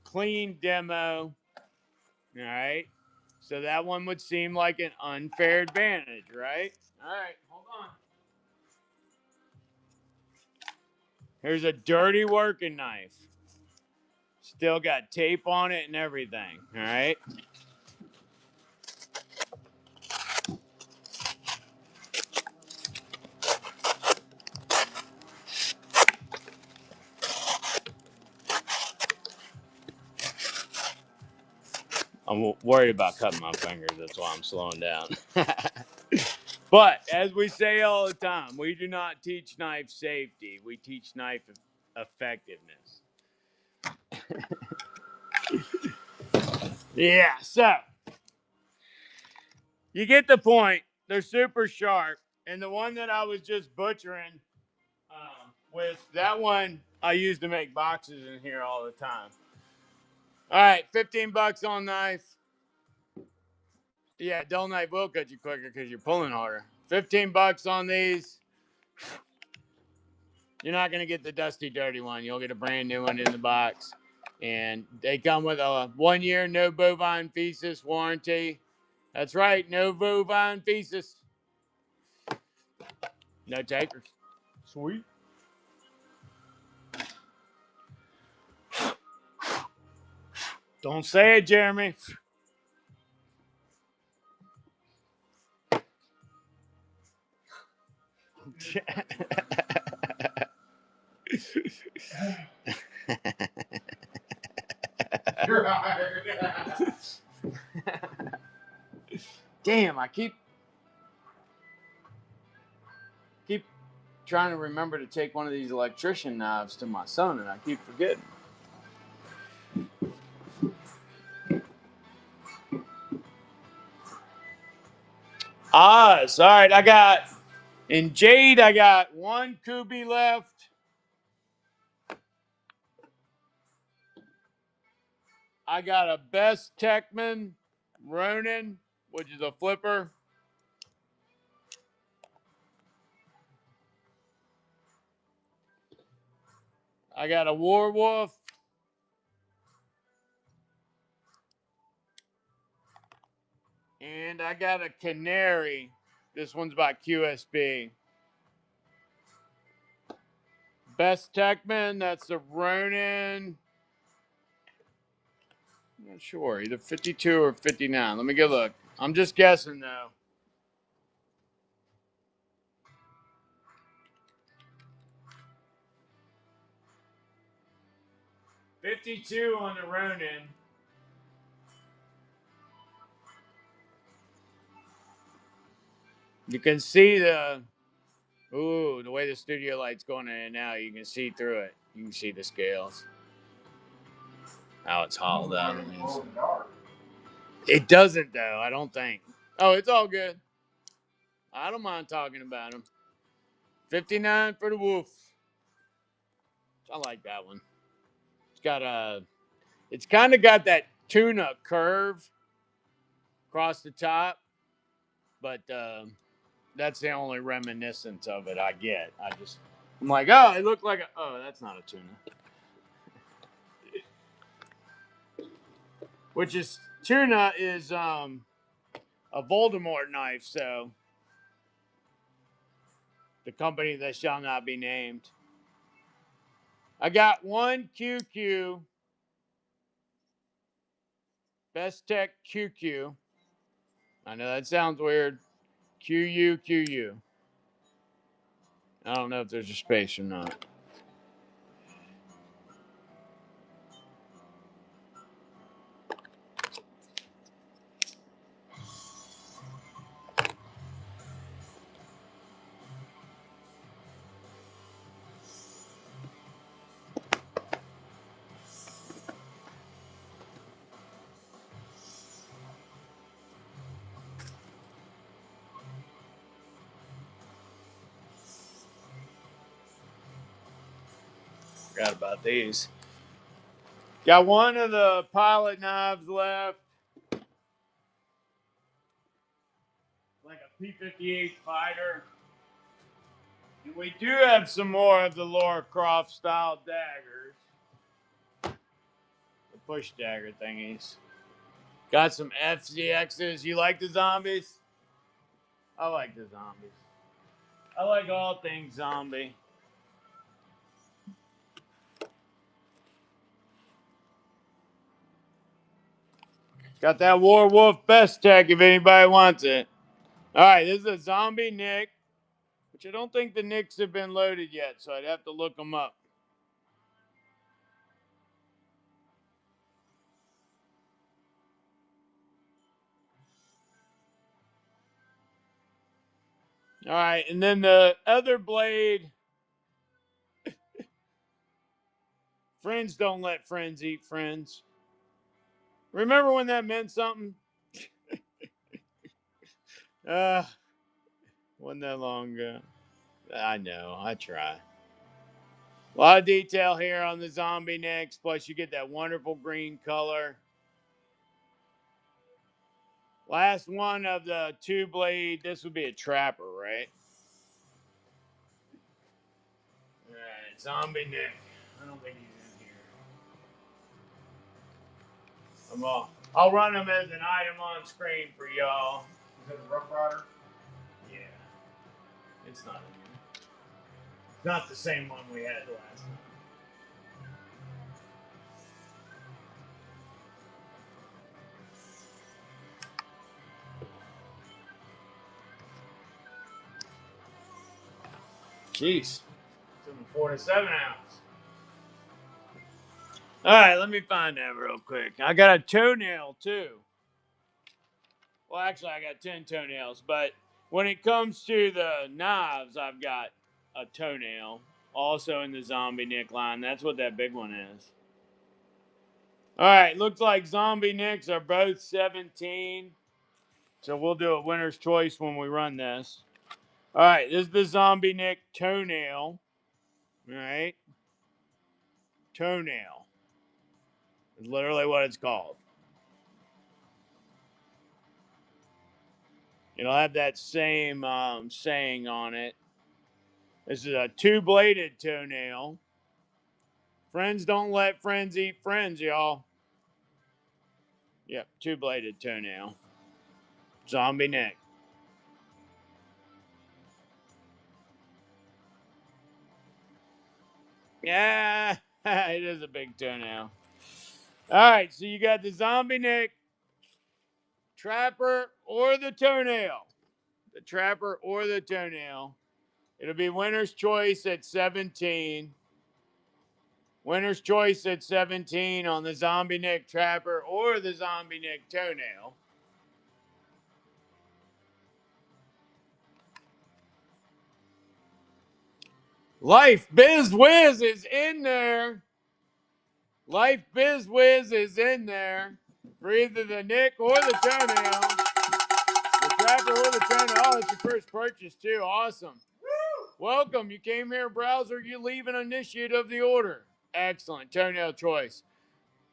clean demo. All right. So that one would seem like an unfair advantage, right? All right, hold on. Here's a dirty working knife. Still got tape on it and everything. All right. I'm worried about cutting my fingers. That's why I'm slowing down. But as we say all the time, we do not teach knife safety. We teach knife effectiveness. Yeah, so you get the point. They're super sharp. And the one that I was just butchering with, that one I use to make boxes in here all the time. All right, $15 on knife. Yeah, dull knife will cut you quicker because you're pulling harder. $15 on these. You're not going to get the dusty, dirty one. You'll get a brand new one in the box. And they come with a 1 year no bovine feces warranty. That's right, no bovine feces. No takers. Sweet. Don't say it, Jeremy. You're hired. Damn, I keep trying to remember to take one of these electrician knives to my son, and I keep forgetting. All right. I got in jade. I got one Kubi left. I got a Best Techman Ronin, which is a flipper. I got a Warwolf. And I got a Canary. This one's by QSB. Best Techman, that's the Ronin. I'm not sure, either 52 or 59. Let me go look. I'm just guessing though. 52 on the Ronin. You can see the way the studio light's going in and out, you can see through it. You can see the scales. How it's hollowed out. It doesn't though, I don't think. Oh, it's all good. I don't mind talking about them. 59 for the Wolf. I like that one. It's kind of got that tuna curve across the top, but That's the only reminiscence of it I get. I'm like, oh, it looked like that's not a tuna. Which is tuna is a Voldemort knife, so the company that shall not be named. I got one QQ, Best Tech QQ. I know that sounds weird. QU. I don't know if there's a space or not. Forgot about these. Got one of the pilot knives left. Like a P-58 fighter. And we do have some more of the Laura Croft style daggers. The push dagger thingies. Got some FCXs. You like the zombies? I like the zombies. I like all things zombie. Got that Warwolf Best Tech if anybody wants it. All right, this is a zombie Nick, which I don't think the Nicks have been loaded yet, so I'd have to look them up. All right, and then the other blade. Friends don't let friends eat friends. Remember when that meant something? Uh, wasn't that long ago. I know, I try. A lot of detail here on the zombie Nicks, plus you get that wonderful green color. Last one of the two blade. This would be a trapper, right? All right, zombie Nick. I don't think he's in here. I'll run him as an item on screen for y'all. Is that the Rough Rider? Yeah, it's not in here. It's not the same one we had last time. Jeez. It's in the 4 to 7 ounce. All right, let me find that real quick. I got a toenail too. Well, actually, I got 10 toenails, but when it comes to the knives, I've got a toenail also in the zombie Nick line. That's what that big one is. All right, looks like zombie Nicks are both 17. So we'll do a winner's choice when we run this. All right, this is the zombie Nick toenail. All right. Toenail is literally what it's called. It'll have that same saying on it. This is a two-bladed toenail. Friends don't let friends eat friends, y'all. Yep, two-bladed toenail. Zombie Nick. Yeah, it is a big toenail. All right, so you got the zombie Nick, trapper, or the toenail. The trapper or the toenail. It'll be winner's choice at 17. Winner's choice at 17 on the zombie Nick trapper or the zombie Nick toenail. Life Biz Wiz is in there. Life Biz Wiz is in there for either the Nick or the toenail. The trapper or the toenail. Oh, it's your first purchase too. Awesome. Welcome. You came here, browser. You leave an initiate of the order. Excellent. Toenail choice.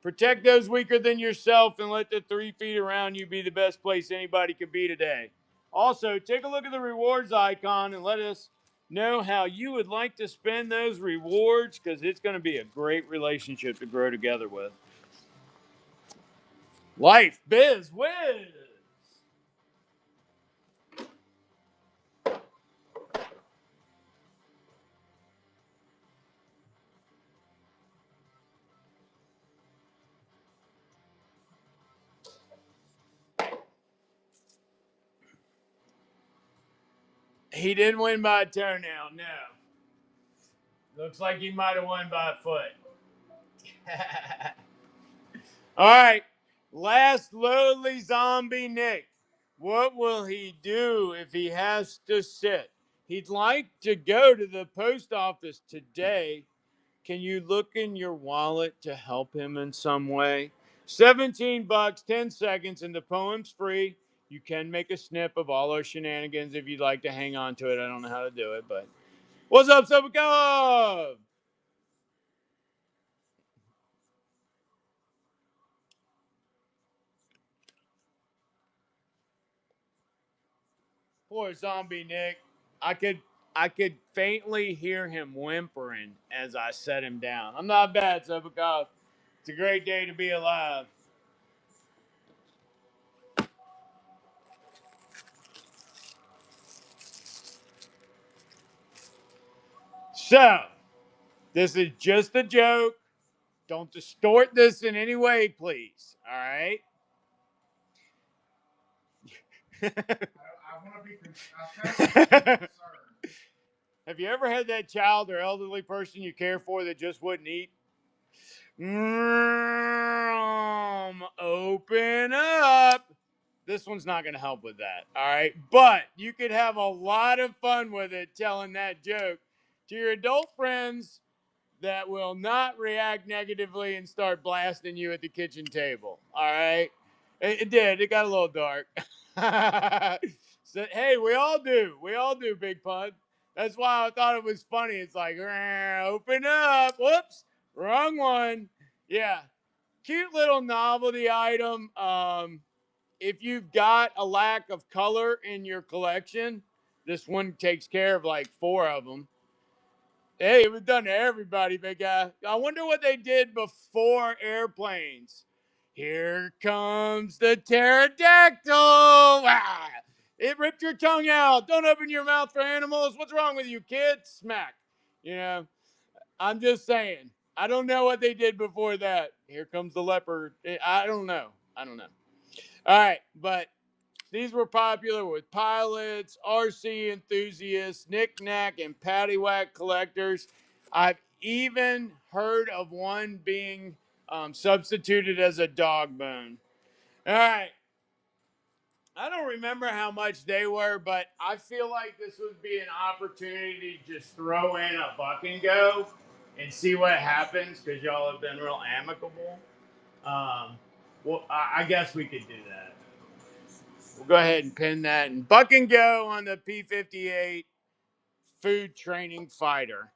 Protect those weaker than yourself and let the 3 feet around you be the best place anybody could be today. Also, take a look at the rewards icon and let us know how you would like to spend those rewards because it's going to be a great relationship to grow together with. Life, biz, whiz. He didn't win by a toenail, no. Looks like he might have won by a foot. All right. Last lowly zombie Nick. What will he do if he has to sit? He'd like to go to the post office today. Can you look in your wallet to help him in some way? 17 bucks, 10 seconds, and the poem's free. You can make a snip of all our shenanigans if you'd like to hang on to it. I don't know how to do it, but what's up, Subacov? Poor zombie Nick. I could I could faintly hear him whimpering as I set him down. I'm not bad, Subacov. It's a great day to be alive. So, this is just a joke. Don't distort this in any way, please. All right? I want to be concerned. Have you ever had that child or elderly person you care for that just wouldn't eat? Open up. This one's not going to help with that. All right. But you could have a lot of fun with it telling that joke to your adult friends that will not react negatively and start blasting you at the kitchen table. All right. It did. It got a little dark. So, hey, we all do. We all do, Big Pun. That's why I thought it was funny. It's like, open up. Whoops. Wrong one. Yeah. Cute little novelty item. If you've got a lack of color in your collection, this one takes care of like 4 of them. Hey, it was done to everybody, big guy. I wonder what they did before airplanes. Here comes the pterodactyl. Ah, it ripped your tongue out. Don't open your mouth for animals. What's wrong with you, kid? Smack. You know, I'm just saying. I don't know what they did before that. Here comes the leopard. I don't know. I don't know. All right, but these were popular with pilots, RC enthusiasts, knick-knack, and paddywhack collectors. I've even heard of one being substituted as a dog bone. All right. I don't remember how much they were, but I feel like this would be an opportunity to just throw in a buck and go and see what happens because y'all have been real amicable. Well, I guess we could do that. We'll go ahead and pin that and buck and go on the P-58 food training fighter.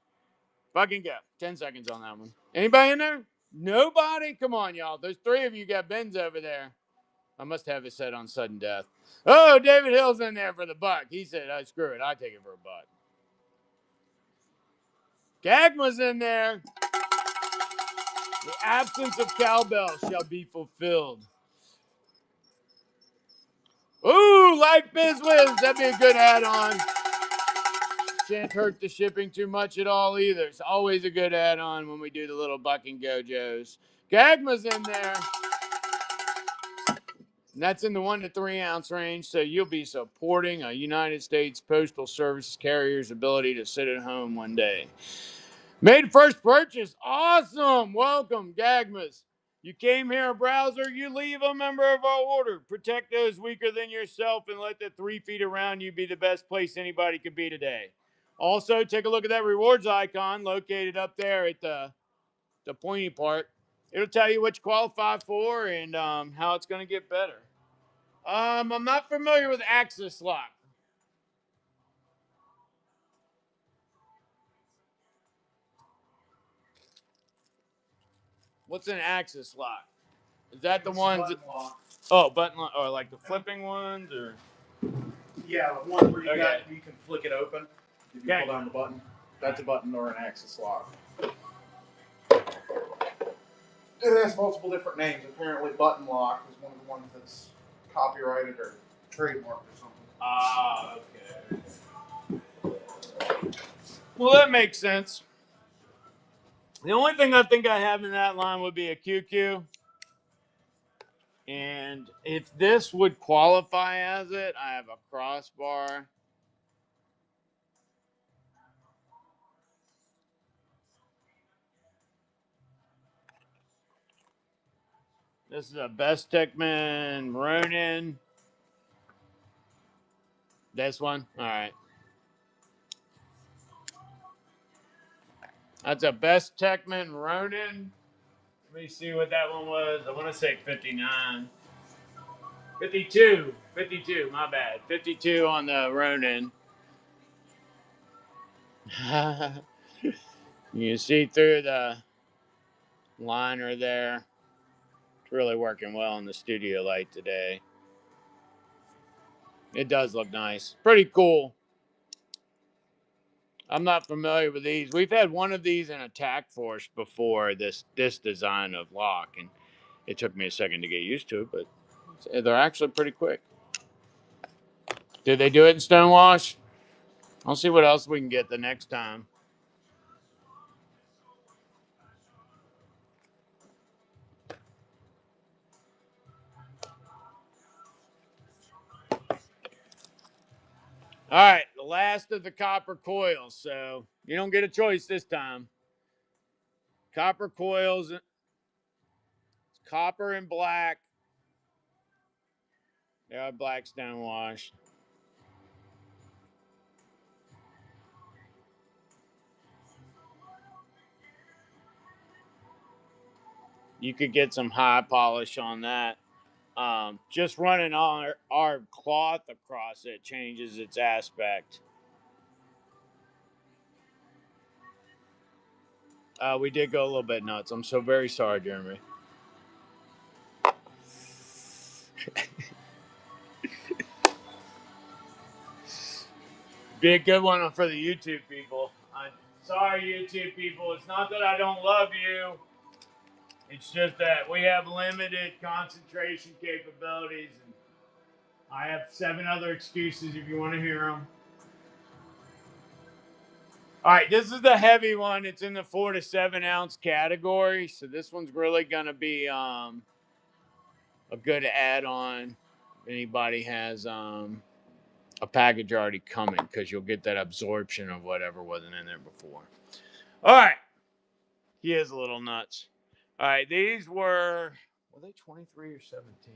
Buck and go. 10 seconds on that one. Anybody in there? Nobody? Come on, y'all. There's 3 of you got Benz over there. I must have it set on sudden death. Oh, David Hill's in there for the buck. He said, oh, screw it. I take it for a buck. Gagma's in there. The absence of cowbell shall be fulfilled. Ooh, like BizWiz. That'd be a good add-on. Can't hurt the shipping too much at all either. It's always a good add-on when we do the little buck and go Joes. Gagma's in there. And that's in the 1 to 3 ounce range, so you'll be supporting a United States Postal Service carrier's ability to sit at home one day. Made first purchase. Awesome. Welcome, Gagmas. You came here a browser, you leave a member of our order. Protect those weaker than yourself and let the 3 feet around you be the best place anybody could be today. Also, take a look at that rewards icon located up there at the pointy part. It'll tell you what you qualify for and how it's going to get better. I'm not familiar with Axis Lock. What's an Axis Lock? Is that the ones? Button lock. Oh, button lock, or like the flipping ones, or? Yeah, the one where you Okay. you can flick it open if you pull down the button. That's a button or an axis lock. It has multiple different names. Apparently, button lock is one of the ones that's copyrighted or trademarked or something. Ah, okay. Well, that makes sense. The only thing I think I have in that line would be a QQ. And if this would qualify as it, I have a crossbar. This is a Best Techman Ronin. This one? All right. That's a Best Techman Ronin. Let me see what that one was. I want to say 59. 52. 52, my bad. 52 on the Ronin. You see through the liner there. It's really working well in the studio light today. It does look nice. Pretty cool. I'm not familiar with these. We've had one of these in Attack Force before, this design of lock, and it took me a second to get used to it, but they're actually pretty quick. Did they do it in Stonewash? I'll see what else we can get the next time. All right, the last of the copper coils. So you don't get a choice this time. Copper coils, copper and black. They are black Stonewash. You could get some high polish on that. Just running our cloth across it changes its aspect. We did go a little bit nuts. I'm so very sorry, Jeremy. Be a good one for the YouTube people. I'm sorry, YouTube people. It's not that I don't love you. It's just that we have limited concentration capabilities, and I have 7 other excuses if you want to hear them. All right, this is the heavy one. It's in the 4 to 7 ounce category, so this one's really gonna be a good add-on. If anybody has a package already coming, because you'll get that absorption of whatever wasn't in there before. All right, he is a little nuts. All right, these were they 23 or 17?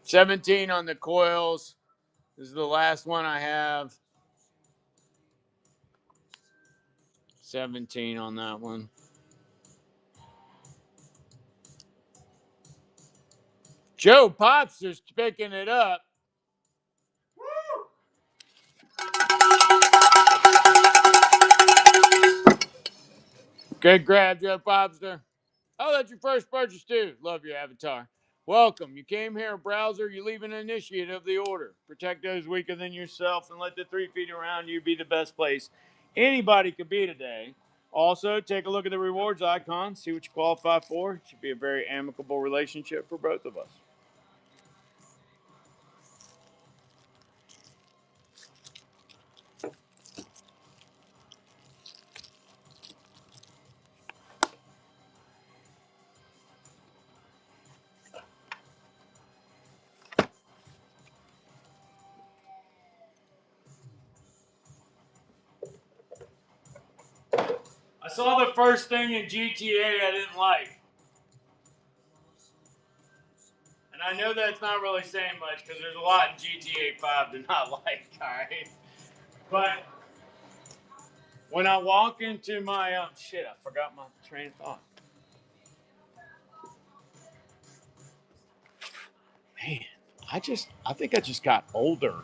Seventeen on the coils. This is the last one I have. 17 on that one. Joe Popster's picking it up. Woo! Good grab, Joe Popster. Oh, that's your first purchase, too. Love your avatar. Welcome. You came here a browser, you leave an initiate of the order. Protect those weaker than yourself and let the 3 feet around you be the best place anybody could be today. Also, take a look at the rewards icon, see what you qualify for. It should be a very amicable relationship for both of us. I saw the first thing in GTA I didn't like. And I know that's not really saying much because there's a lot in GTA 5 to not like, alright? But when I walk into my shit, I forgot my train of thought. Man, I think I just got older.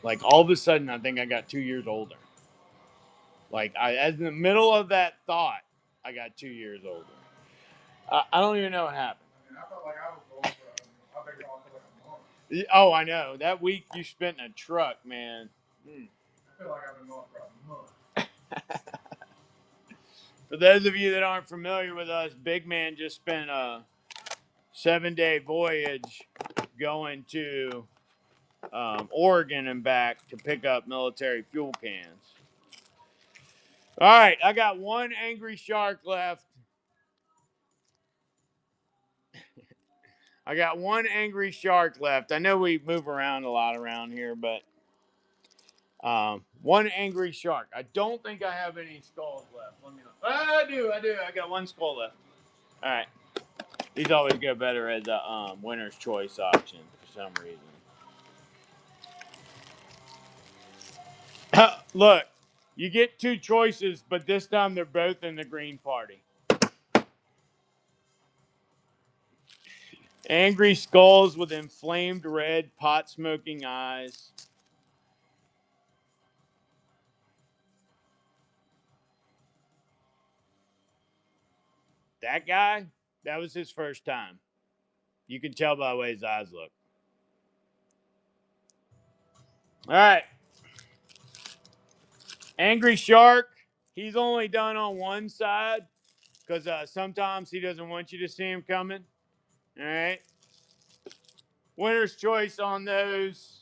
Like all of a sudden, I think I got 2 years older. Like as in the middle of that thought, I got 2 years older. I don't even know what happened. I mean, I felt like I was going for, I've been going for like a month. Oh, I know. That week you spent in a truck, man. I feel like I've been going for a month. For those of you that aren't familiar with us, Big Man just spent a 7-day voyage going to Oregon and back to pick up military fuel cans. All right, I got one angry shark left. I got one angry shark left. I know we move around a lot around here, but one angry shark. I don't think I have any skulls left. Let me know. I do. I got one skull left. All right. These always go better as a winner's choice option for some reason. Look, you get two choices, but this time they're both in the green party. Angry skulls with inflamed red, pot smoking eyes. That guy, that was his first time. You can tell by the way his eyes look. All right. Angry shark, he's only done on one side because sometimes he doesn't want you to see him coming. All right. Winner's choice on those.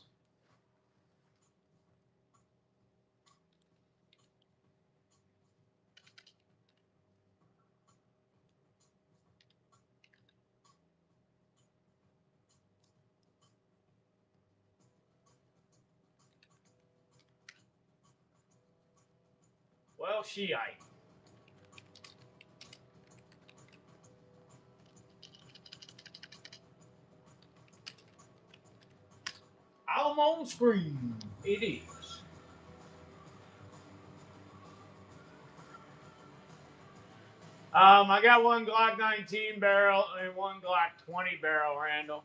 Well, Shiite. I'm on screen. It is. I got one Glock 19 barrel and one Glock 20 barrel, Randall.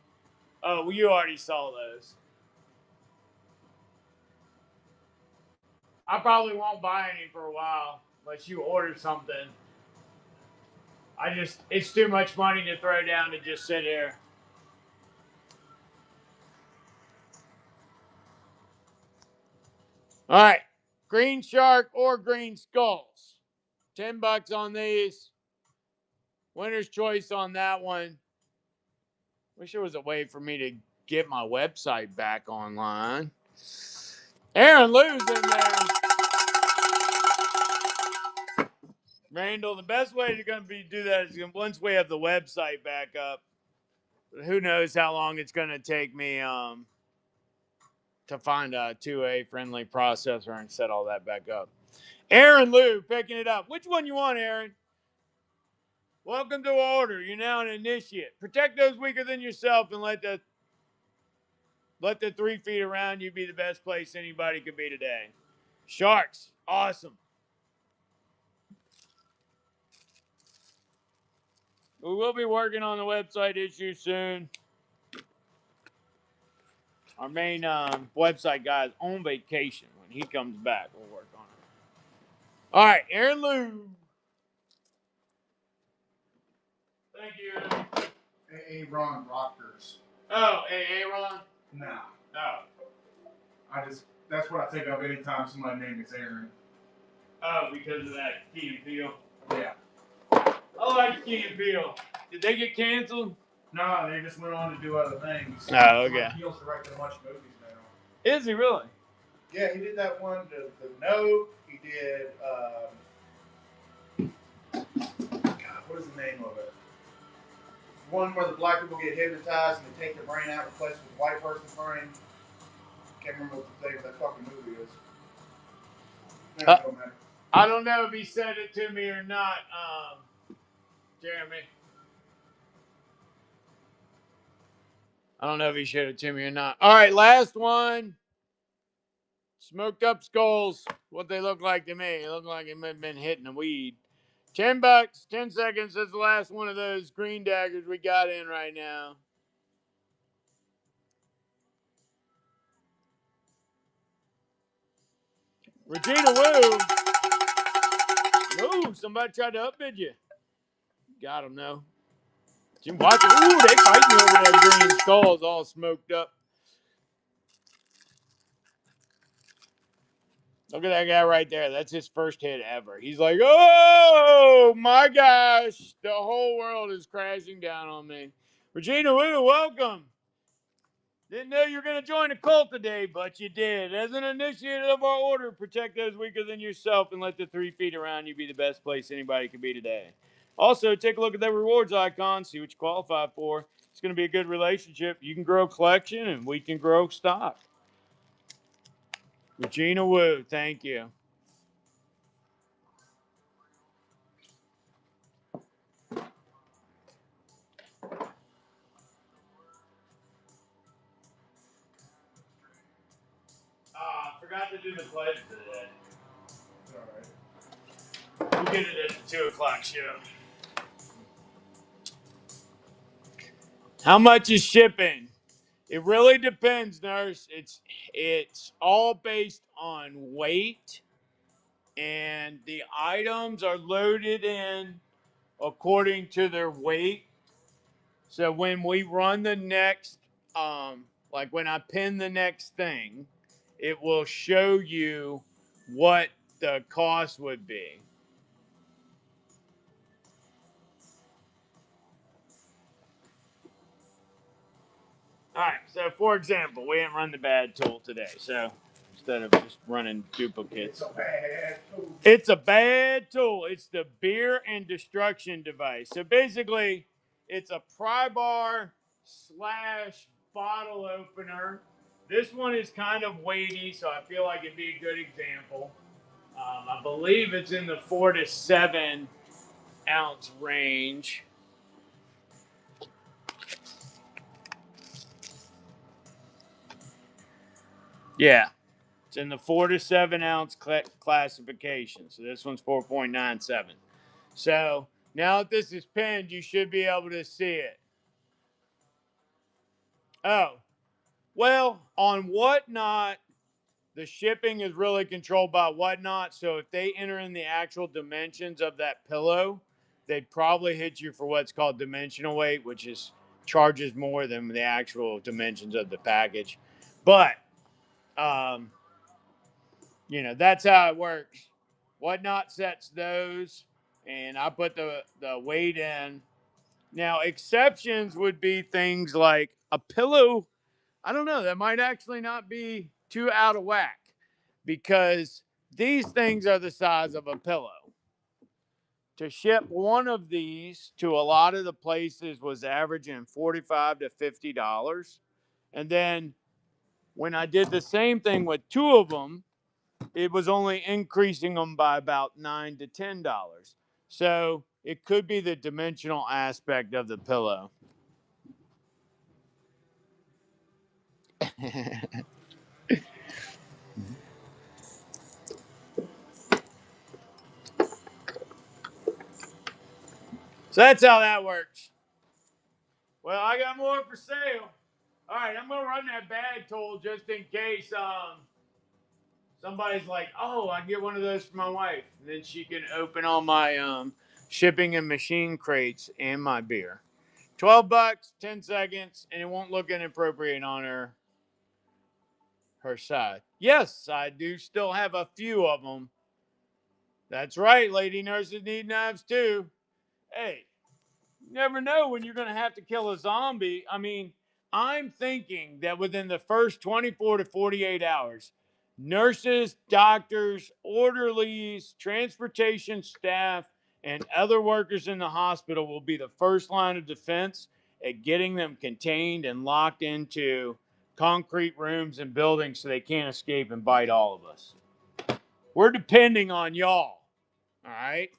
Oh, well, you already saw those. I probably won't buy any for a while unless you order something. It's too much money to throw down to just sit here. All right. Green shark or green skulls. $10 on these. Winner's choice on that one. Wish there was a way for me to get my website back online. Aaron Lou's in there. Randall, the best way to do that is once we have the website back up. Who knows how long it's going to take me to find a 2A friendly processor and set all that back up. Aaron Lou picking it up. Which one you want, Aaron? Welcome to order. You're now an initiate. Protect those weaker than yourself and let the 3 feet around you be the best place anybody could be today. Sharks, awesome. We will be working on the website issue soon. Our main website guy is on vacation. When he comes back, we'll work on it. All right, Aaron Lou. Thank you, Aaron. Aaron Rockers. Oh, Aaron? Nah. Oh. That's what I think of anytime somebody named is Aaron. Oh, because of that Key and Peele? Yeah. I like Key and Peele. Did they get canceled? No, they just went on to do other things. Oh, okay. Peele's directed a bunch of movies now. Is he really? Yeah, he did that one, The Note. He did, God, what is the name of it? One where the black people get hypnotized and they take their brain out and replace it with a white person's brain. Can't remember what the name of that fucking movie is. I don't know if he said it to me or not, Jeremy. I don't know if he showed it to me or not. All right, last one. Smoked up skulls. What they look like to me. They look like they may have been hitting the weed. $10, 10 seconds. That's the last one of those green daggers we got in right now. Regina Woo. No, somebody tried to upbid you. Got him, no. Jim Wackery. Ooh, they fighting over that green skull. It's all smoked up. Look at that guy right there. That's his first hit ever. He's like, oh my gosh, the whole world is crashing down on me. Regina Woo, welcome. Didn't know you were going to join a cult today, but you did. As an initiate of our order, protect those weaker than yourself and let the 3 feet around you be the best place anybody can be today. Also, take a look at that rewards icon, see what you qualify for. It's going to be a good relationship. You can grow collection, and we can grow stock. Regina Woo, thank you. I forgot to do the pledge today. All right. We'll get it at the 2 o'clock show. How much is shipping? It really depends, nurse. It's all based on weight, and the items are loaded in according to their weight. So when we run the next, like when I pin the next thing, it will show you what the cost would be. All right. So for example, we didn't run the bad tool today. So instead of just running duplicates. It's a bad tool. It's a bad tool. It's the beer and destruction device. So basically, it's a pry bar slash bottle opener. This one is kind of weighty, so I feel like it'd be a good example. I believe it's in the 4 to 7 ounce range. Yeah. It's in the 4 to 7 ounce classification. So this one's 4.97. So now that this is pinned, you should be able to see it. Oh, well, on Whatnot, the shipping is really controlled by Whatnot. So if they enter in the actual dimensions of that pillow, they'd probably hit you for what's called dimensional weight, which is charges more than the actual dimensions of the package. But that's how it works. Whatnot sets those, and I put the weight in. Now, exceptions would be things like a pillow. I don't know. That might actually not be too out of whack because these things are the size of a pillow. To ship one of these to a lot of the places was averaging $45 to $50. And then when I did the same thing with 2 of them, it was only increasing them by about $9 to $10. So it could be the dimensional aspect of the pillow. So that's how that works. Well, I got more for sale. All right, I'm gonna run that bag tool just in case somebody's like, "Oh, I can get one of those for my wife," and then she can open all my shipping and machine crates and my beer. $12, 10 seconds, and it won't look inappropriate on her side. Yes, I do still have a few of them. That's right, lady nurses need knives too. Hey, you never know when you're going to have to kill a zombie. I mean, I'm thinking that within the first 24 to 48 hours, nurses, doctors, orderlies, transportation staff, and other workers in the hospital will be the first line of defense at getting them contained and locked into concrete rooms and buildings so they can't escape and bite all of us. We're depending on y'all. All right?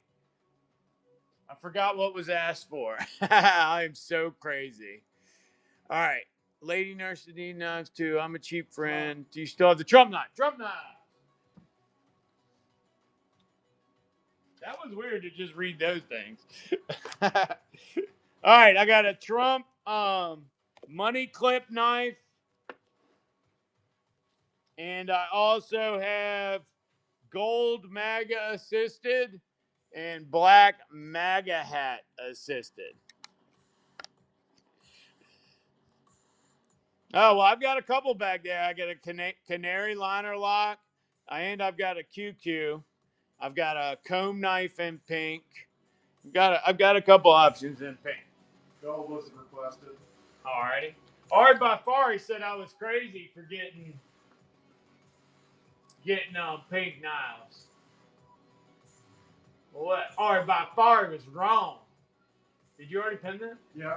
I forgot what was asked for. I'm so crazy. All right. Lady nurses need knives too. I'm a cheap friend. Do you still have the Trump knife? Trump knife. That was weird to just read those things. All right. I got a Trump money clip knife. And I also have gold MAGA assisted and black MAGA hat assisted. Oh, well, I've got a couple back there. I got a canary liner lock, and I've got a QQ. I've got a comb knife in pink. I've got a couple options in pink. Gold was requested. Alrighty. Art by far, he said I was crazy for getting pink knives. Well, what? Art by far was wrong. Did you already pin that? Yeah.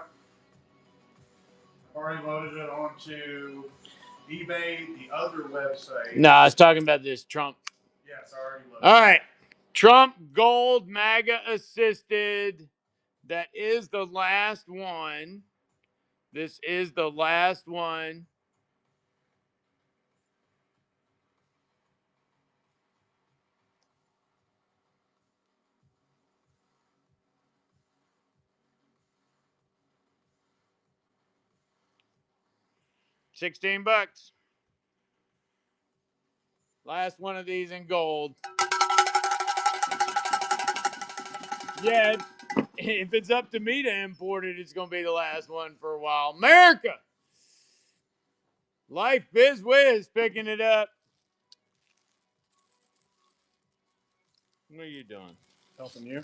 I've already loaded it onto eBay, the other website. No, I was talking about this Trump. Yes, I already loaded. All right. Trump gold MAGA assisted. That is the last one. This is the last one. $16. Last one of these in gold. Yeah, if it's up to me to import it, it's going to be the last one for a while. America! Life Biz Wiz picking it up. What are you doing? Helping you.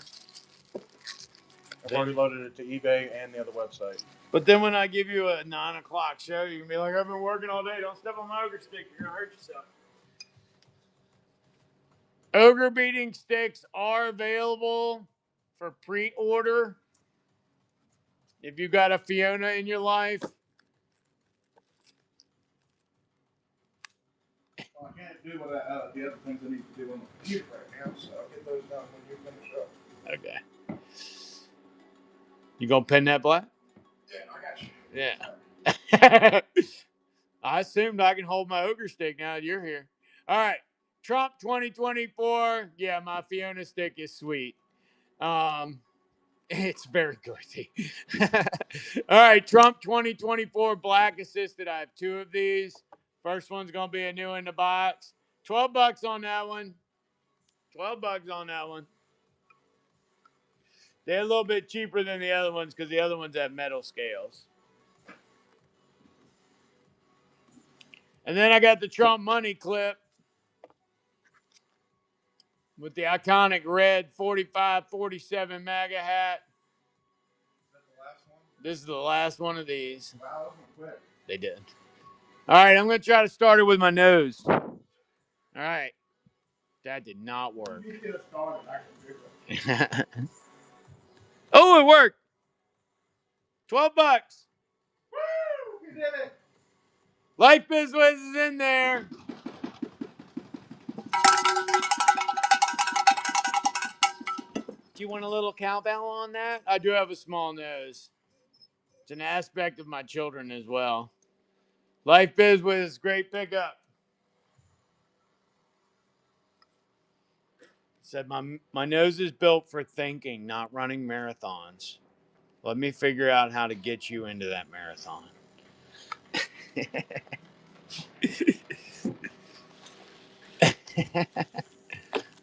I've already loaded it to eBay and the other website. But then when I give you a 9 o'clock show, you can be like, I've been working all day. Don't step on my ogre stick. You're going to hurt yourself. Ogre beating sticks are available for pre-order. If you got a Fiona in your life. Well, I can't do what the other things I need to do on the computer right now, so I'll get those done when you finish up. Okay. You going to pin that black? Yeah, I got you. Yeah. I assumed I can hold my ogre stick now that you're here. All right. Trump 2024. Yeah, my Fiona stick is sweet. It's very good. All right. Trump 2024 black assisted. I have 2 of these. First one's going to be a new in the box. $12 on that one. $12 on that one. They're a little bit cheaper than the other ones because the other ones have metal scales. And then I got the Trump money clip with the iconic red 45-47 MAGA hat. Is that the last one? This is the last one of these. Wow, that was quick. They did. All right, I'm going to try to start it with my nose. All right. That did not work. You get it started, I can do it. Oh, it worked. $12. Woo! You did it. Life Business is in there. Do you want a little cowbell on that? I do have a small nose. It's an aspect of my children as well. Life Biz Wiz, great pickup. Said my nose is built for thinking, not running marathons. Let me figure out how to get you into that marathon.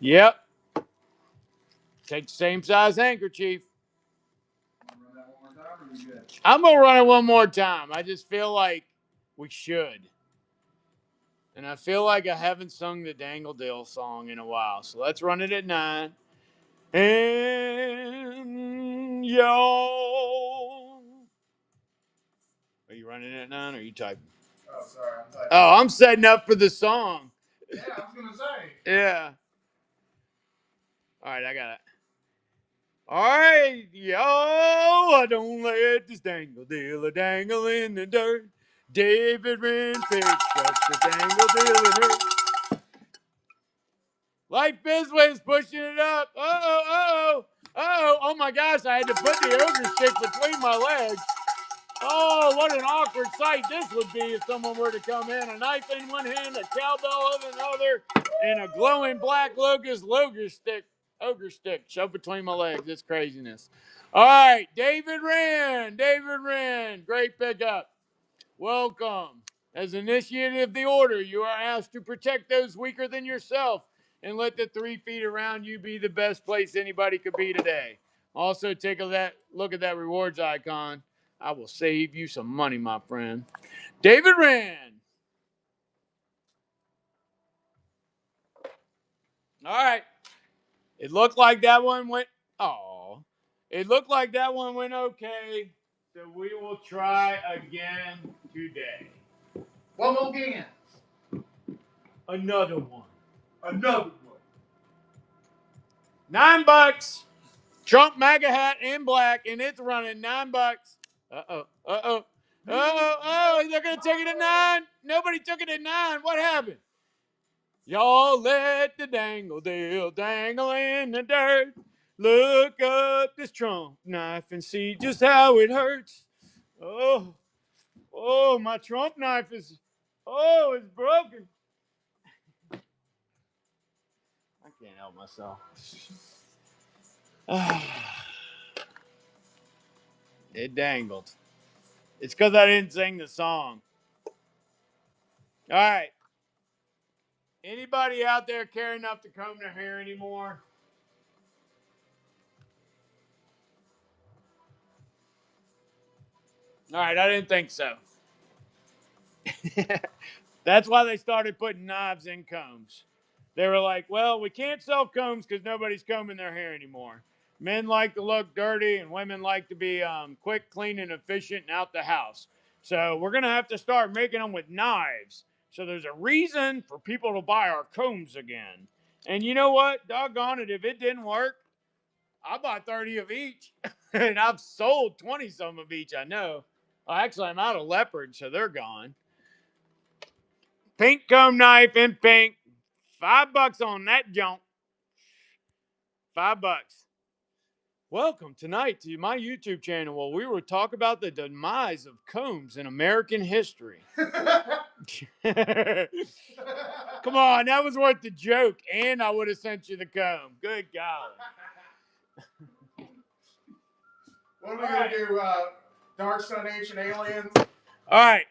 Yep. Take the same size handkerchief. Run that one more time, or you good? I'm going to run it one more time. I just feel like we should. And I feel like I haven't sung the Dangle Dill song in a while. So let's run it at 9. And yo. Are you running it at 9 or are you typing? Oh, sorry, I'm typing. Oh, I'm setting up for the song. Yeah, I was going to say. Yeah. All right, I got it. All right, yo, I don't let this dangle dealer dangle in the dirt. David Wren picks up the dangle dealer. Life Bizway's pushing it up. Oh my gosh, I had to put the ogre stick between my legs. Oh, what an awkward sight this would be if someone were to come in. A knife in one hand, a cowbell in another, and a glowing black locust ogre stick shoved between my legs. It's craziness. All right, David Wren, great pickup. Welcome. As initiated of the order, you are asked to protect those weaker than yourself. and let the 3 feet around you be the best place anybody could be today. Also, take a look at that rewards icon. I will save you some money, my friend. David Rand. All right. It looked like that one went. Oh, it looked like that one went okay. So we will try again today. One more again. Another one. Another one. $9. Trump MAGA hat in black, and it's running $9. Uh-oh. Uh-oh. Oh, they're going to take it at 9. Nobody took it at 9. What happened? Y'all let the dangle deal dangle in the dirt. Look up this Trump knife and see just how it hurts. Oh, my Trump knife is, it's broken. I can't help myself. It dangled. It's because I didn't sing the song. All right. Anybody out there care enough to comb their hair anymore? All right, I didn't think so. That's why they started putting knives in combs. They were like, well, we can't sell combs because nobody's combing their hair anymore. Men like to look dirty and women like to be quick, clean, and efficient and out the house. So we're going to have to start making them with knives. So there's a reason for people to buy our combs again. And you know what? Doggone it, if it didn't work, I bought 30 of each. And I've sold 20 some of each, I know. Well, actually, I'm out of leopard, so they're gone. Pink comb knife in pink. $5 on that junk. $5. Welcome tonight to my YouTube channel where we will talk about the demise of combs in American history. Come on, that was worth the joke, and I would have sent you the comb. Good God. What are we going to do? Dark Sun Ancient Aliens? All right.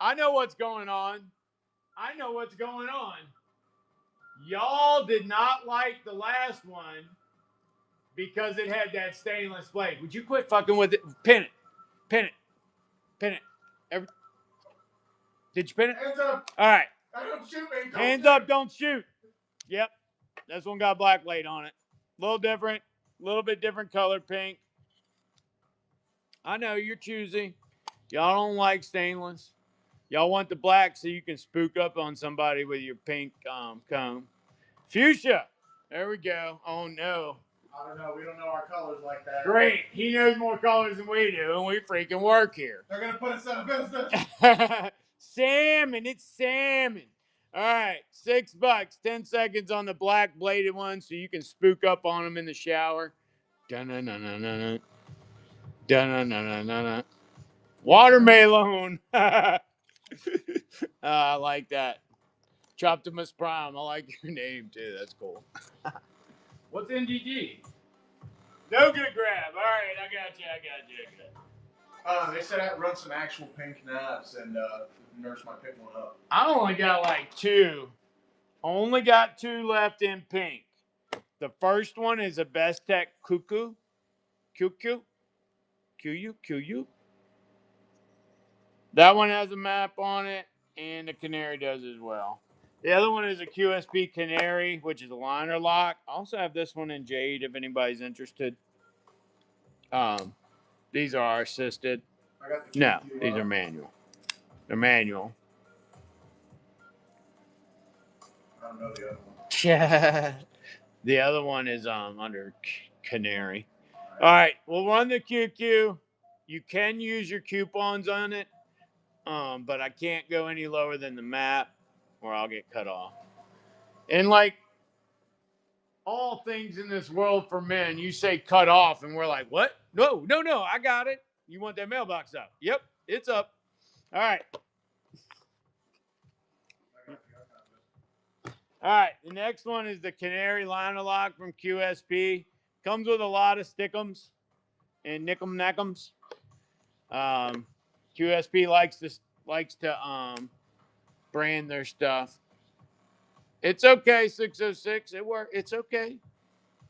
I know what's going on. Y'all did not like the last one because it had that stainless blade. Would you quit fucking with it? Pin it. Did you pin it? Hands up. All right. Don't shoot me. Hands up, don't shoot. Yep. This one got black blade on it. A little different. A little bit different color, pink. I know you're choosy. Y'all don't like stainless. Y'all want the black so you can spook up on somebody with your pink comb. Fuchsia. There we go. Oh, no. I don't know. We don't know our colors like that. Great. He knows more colors than we do, and we freaking work here. They're going to put us out of business. Salmon. It's salmon. All right. $6. 10 seconds on the black bladed one so you can spook up on them in the shower. Dun-dun-dun-dun-dun. Dun-dun-dun-dun-dun. Watermelon. I like that. Choptimus Prime. I like your name, too. That's cool. What's NGG? No good grab. All right, I got you. They said I'd run some actual pink knives and nurse might pick one up. I only got like 2. Only got 2 left in pink. The first one is a Best Tech Cuckoo. QU. That one has a map on it, and the Canary does as well. The other one is a QSP Canary, which is a liner lock. I also have this one in Jade if anybody's interested. These are assisted. No, these are manual. They're manual. I don't know the other one. Yeah. The other one is under Canary. All right, we'll run the QQ. You can use your coupons on it, but I can't go any lower than the map or I'll get cut off. And like all things in this world for men, you say cut off, and we're like, what? No, I got it. You want that mailbox up? Yep, it's up. All right. All right, the next one is the Canary liner lock from QSP. Comes with a lot of stick'ems and nickem nack'ems. QSP likes to brand their stuff. It's okay, 606. It worked. It's okay.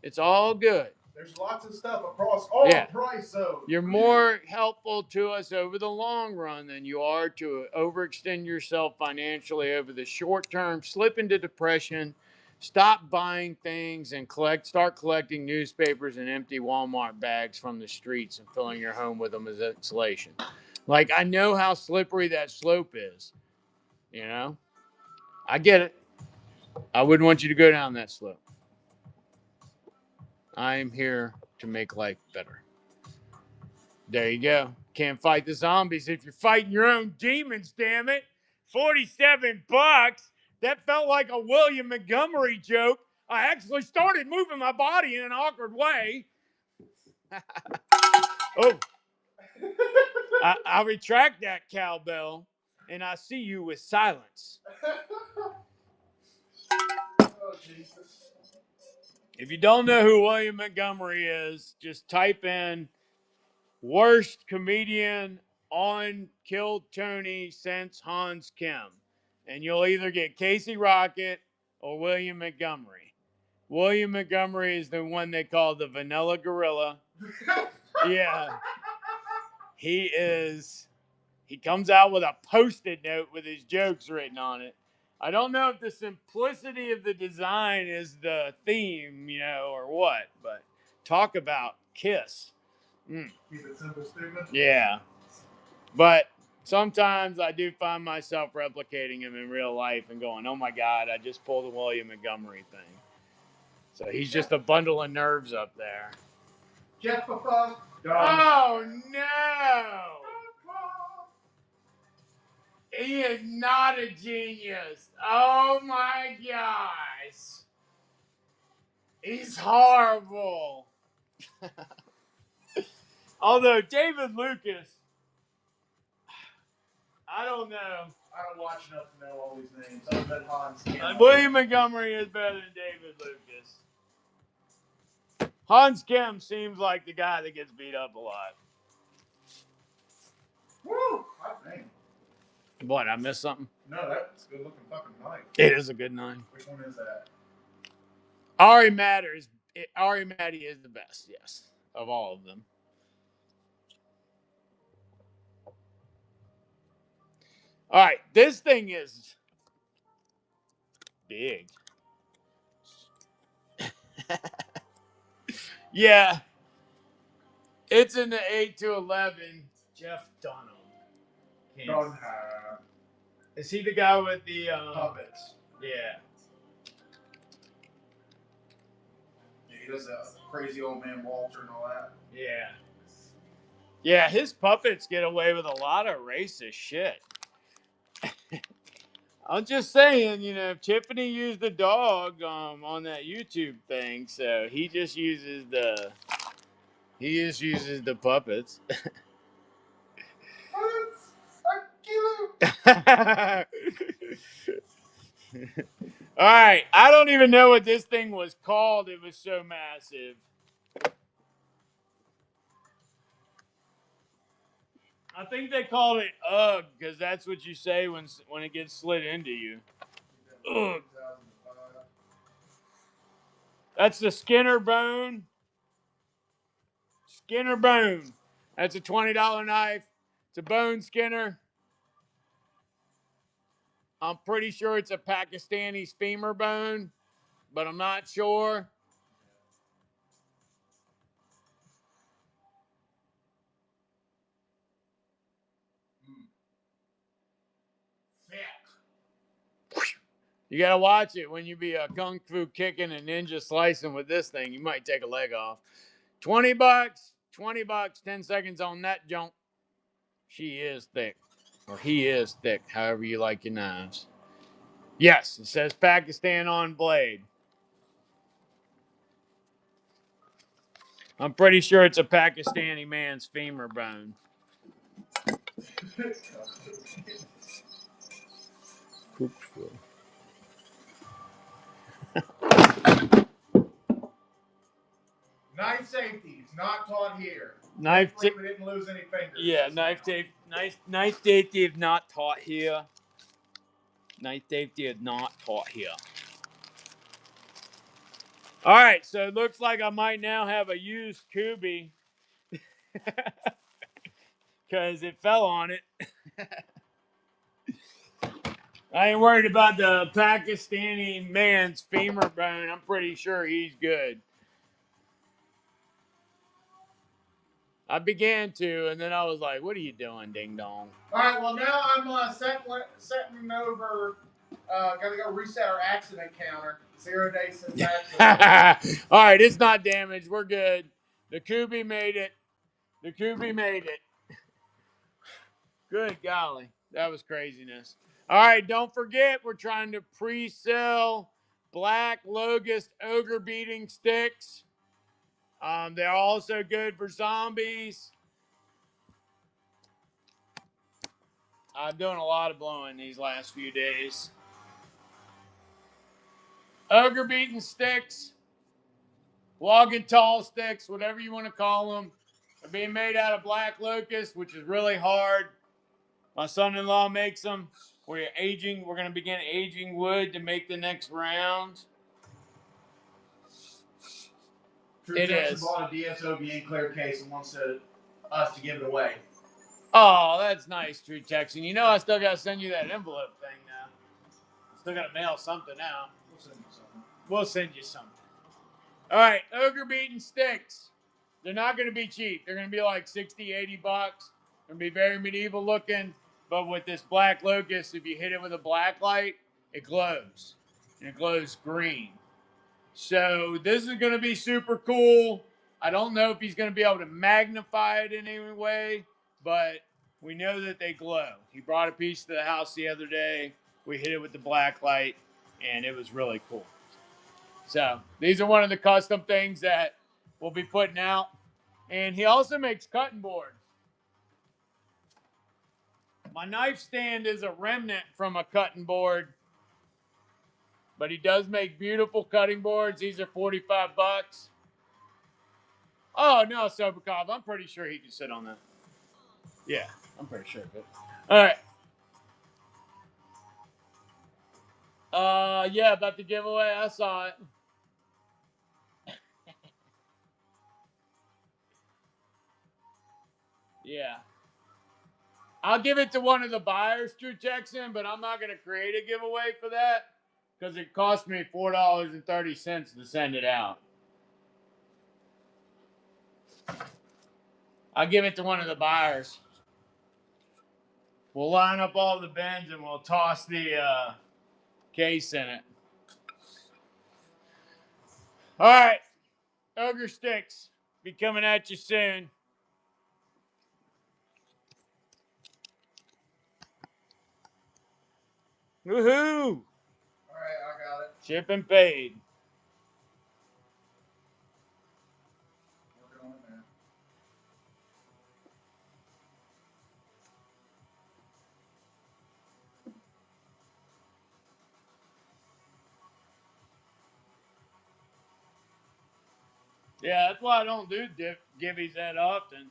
It's all good. There's lots of stuff across all price zones. You're more helpful to us over the long run than you are to overextend yourself financially over the short term. Slip into depression. Stop buying things and start collecting newspapers and empty Walmart bags from the streets and filling your home with them as insulation. Like, I know how slippery that slope is. You know? I get it. I wouldn't want you to go down that slope. I'm here to make life better. There you go. Can't fight the zombies if you're fighting your own demons, damn it. $47. That felt like a William Montgomery joke. I actually started moving my body in an awkward way. Oh. I retract that cowbell, and I see you with silence. Oh, Jesus. If you don't know who William Montgomery is, just type in worst comedian on Killed Tony since Hans Kim. And you'll either get Casey Rocket or William Montgomery. William Montgomery is the one they call the Vanilla Gorilla. Yeah. He comes out with a Post-it note with his jokes written on it. I don't know if the simplicity of the design is the theme, or what, but talk about Kiss. Keep it simple, stupid. Yeah. But sometimes I do find myself replicating him in real life and going, oh my God, I just pulled the William Montgomery thing. So he's just a bundle of nerves up there. Jeff, oh no! He is not a genius. Oh my gosh. He's horrible. Although David Lucas, I don't know. I don't watch enough to know all these names. Other than Hans Kim. William Montgomery is better than David Lucas. Hans Kim seems like the guy that gets beat up a lot. Woo! Hot name. What, I missed something? No, that's a good looking fucking knife. It is a good knife. Which one is that? Ari Matty is the best, yes, of all of them. All right, this thing is big. Yeah. It's in the 8 to 11. Jeff Dunham. Is he the guy with the puppets? Yeah. Yeah, he does that crazy old man Walter and all that. Yeah. Yeah, his puppets get away with a lot of racist shit. I'm just saying, Tiffany used the dog on that YouTube thing, so he just uses the puppets. All right, I don't even know what this thing was called. It was so massive. I think they called it ugh because that's what you say when it gets slid into you. Ugh. That's the Skinner bone. Skinner bone. That's a $20 knife. It's a bone skinner. I'm pretty sure it's a Pakistani femur bone, but I'm not sure. You gotta watch it when you be a kung fu kicking and ninja slicing with this thing. You might take a leg off. $20. $20. 10 seconds on that junk. She is thick. Or he is thick, however you like your knives. Yes, it says Pakistan on blade. I'm pretty sure it's a Pakistani man's femur bone. Knife safety is not taught here. We didn't lose any fingers. Yeah, knife safety is not taught here. Knife safety is not taught here. All right, so it looks like I might now have a used Kubi because it fell on it. I ain't worried about the Pakistani man's femur bone. I'm pretty sure he's good. I began to, and then I was like, what are you doing, ding dong? All right, well, now I'm setting over. Gotta go reset our accident counter. 0 days since accident. All right, it's not damaged. We're good. The Kubi made it. The Kubi made it. Good golly. That was craziness. All right, don't forget, we're trying to pre-sell black locust ogre beating sticks. They're also good for zombies. I'm doing a lot of blowing these last few days. Ogre beating sticks, walking tall sticks, whatever you want to call them, are being made out of black locust, which is really hard. My son-in-law makes them. We're going to begin aging wood to make the next round. True Jackson bought a DSOBN clear case and wants us to give it away. Oh, that's nice, True Texan. You know I still got to send you that envelope thing now. Still got to mail something out. We'll send you something. All right, ogre beating sticks. They're not going to be cheap. They're going to be like 60, 80 bucks. They're going to be very medieval looking. But with this black locust, if you hit it with a black light, it glows. And it glows green. So this is going to be super cool. I don't know if he's going to be able to magnify it in any way, but we know that they glow. He brought a piece to the house the other day. We hit it with the black light, and it was really cool. So these are one of the custom things that we'll be putting out. And he also makes cutting boards. My knife stand is a remnant from a cutting board, but he does make beautiful cutting boards. These are 45 bucks. Oh, no, Sobakov. I'm pretty sure he can sit on that. Yeah, I'm pretty sure of it. All right. Yeah, about the giveaway. I saw it. Yeah. I'll give it to one of the buyers, True Texan, but I'm not going to create a giveaway for that because it cost me $4.30 to send it out. I'll give it to one of the buyers. We'll line up all the bins and we'll toss the case in it. All right. Ogre Sticks. Be coming at you soon. Woohoo! All right, I got it. Shipping paid. Working on it now. Yeah, that's why I don't do giveies that often.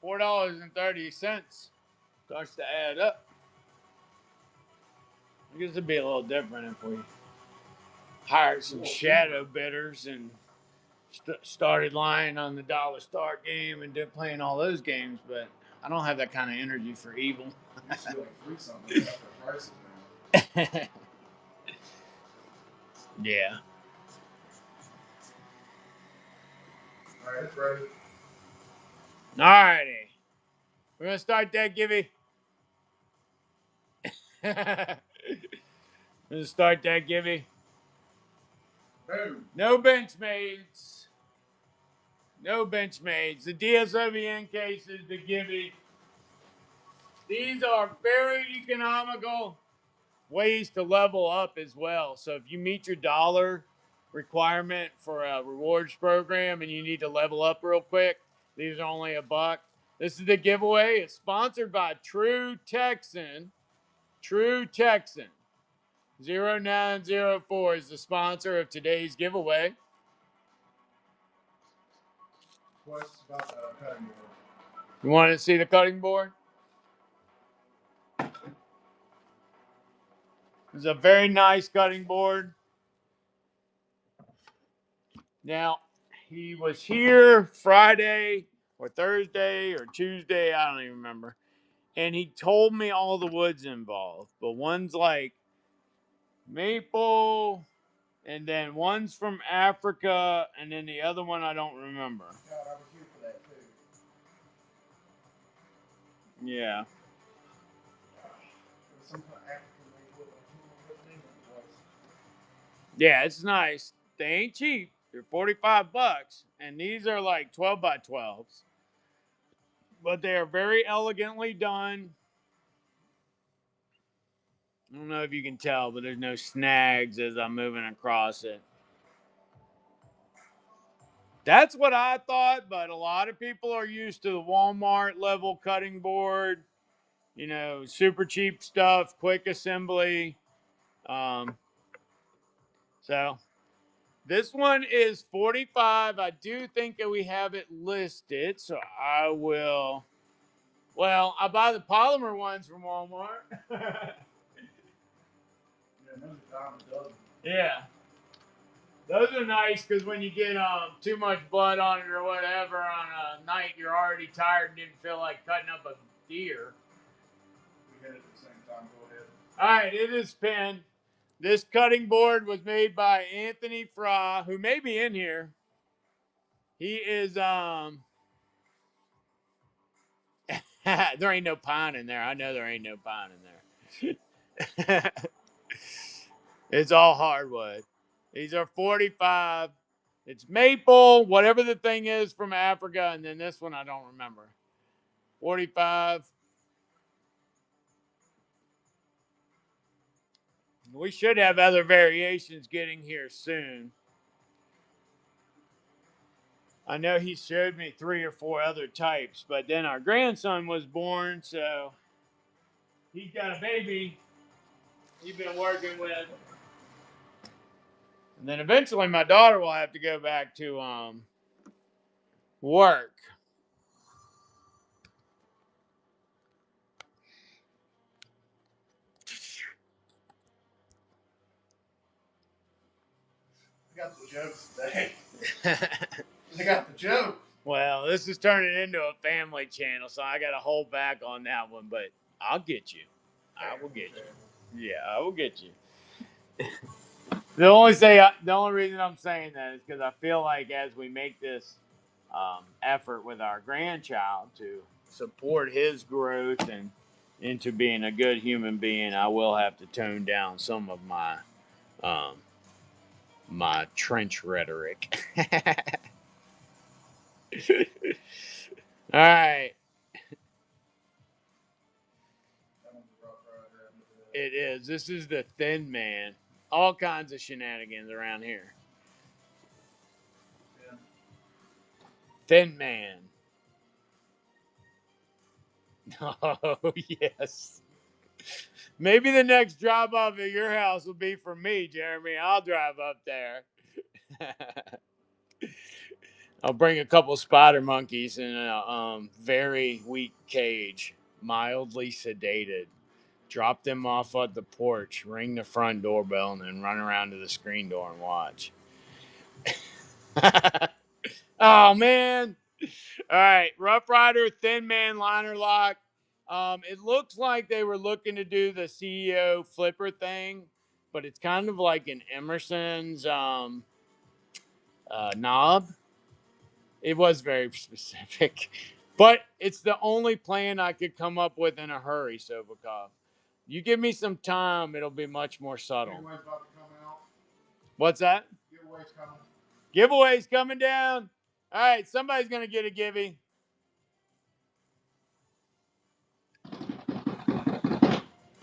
$4.30 starts to add up. I guess it'd be a little different if we hired some shadow bidders and started lying on the dollar start game and did playing all those games, but I don't have that kind of energy for evil. You see like free something after prices now. Yeah. All right, it's ready. All righty. We're going to start that givey. We're going to start that givey. Boom. No Benchmades. No Benchmades. The DSOBN cases, the givey. These are very economical ways to level up as well. So if you meet your dollar requirement for a rewards program and you need to level up real quick, these are only $1. This is the giveaway. It's sponsored by True Texan. True Texan 0904 is the sponsor of today's giveaway. What's about the cutting board? You want to see the cutting board? It's a very nice cutting board. Now, he was here Friday or Thursday or Tuesday, I don't even remember. And he told me all the woods involved. But one's like maple, and then one's from Africa, and then the other one I don't remember. God, I was here for that too. Yeah. It was some kind of African maple. I can't remember what the name of it was. Yeah, it's nice. They ain't cheap. They're $45, and these are like 12 by 12s. But they are very elegantly done. I don't know if you can tell, but there's no snags as I'm moving across it. That's what I thought, but a lot of people are used to the Walmart level cutting board, you know, super cheap stuff, quick assembly. Um, so this one is 45. I do think that we have it listed, so I will. Well, I buy the polymer ones from Walmart. Yeah, those are $1 a dozen. Yeah. Those are nice because when you get too much blood on it or whatever on a night you're already tired and didn't feel like cutting up a deer. We hit it at the same time. Go ahead. All right, it is pinned. This cutting board was made by Anthony Fry, who may be in here. He is there ain't no pine in there. I know there ain't no pine in there. It's all hardwood. These are 45. It's maple, whatever the thing is from Africa, and then this one I don't remember. 45. We should have other variations getting here soon. I know he showed me 3 or 4 other types, but then our grandson was born, so he's got a baby he's been working with. And then eventually my daughter will have to go back to work. They got the jokes today. They got the joke. Well, this is turning into a family channel, so I got to hold back on that one, but I'll get you. I will get you. Yeah, I will get you. The only reason I'm saying that is because I feel like as we make this effort with our grandchild to support his growth and into being a good human being, I will have to tone down some of my my trench rhetoric. All right. It is. This is the Thin Man. All kinds of shenanigans around here. Yeah. Thin Man. Oh, yes. Maybe the next drop off at your house will be for me, Jeremy. I'll drive up there. I'll bring a couple spider monkeys in a very weak cage, mildly sedated. Drop them off at the porch, ring the front doorbell, and then run around to the screen door and watch. Oh, man. All right. Rough Rider, Thin Man, Liner Lock. It looks like they were looking to do the CEO flipper thing, but it's kind of like an Emerson's knob. It was very specific, but it's the only plan I could come up with in a hurry, Sobakov. You give me some time, it'll be much more subtle. Giveaway's about to come out. What's that? Giveaway's coming. Giveaways coming down. All right, somebody's going to get a givey.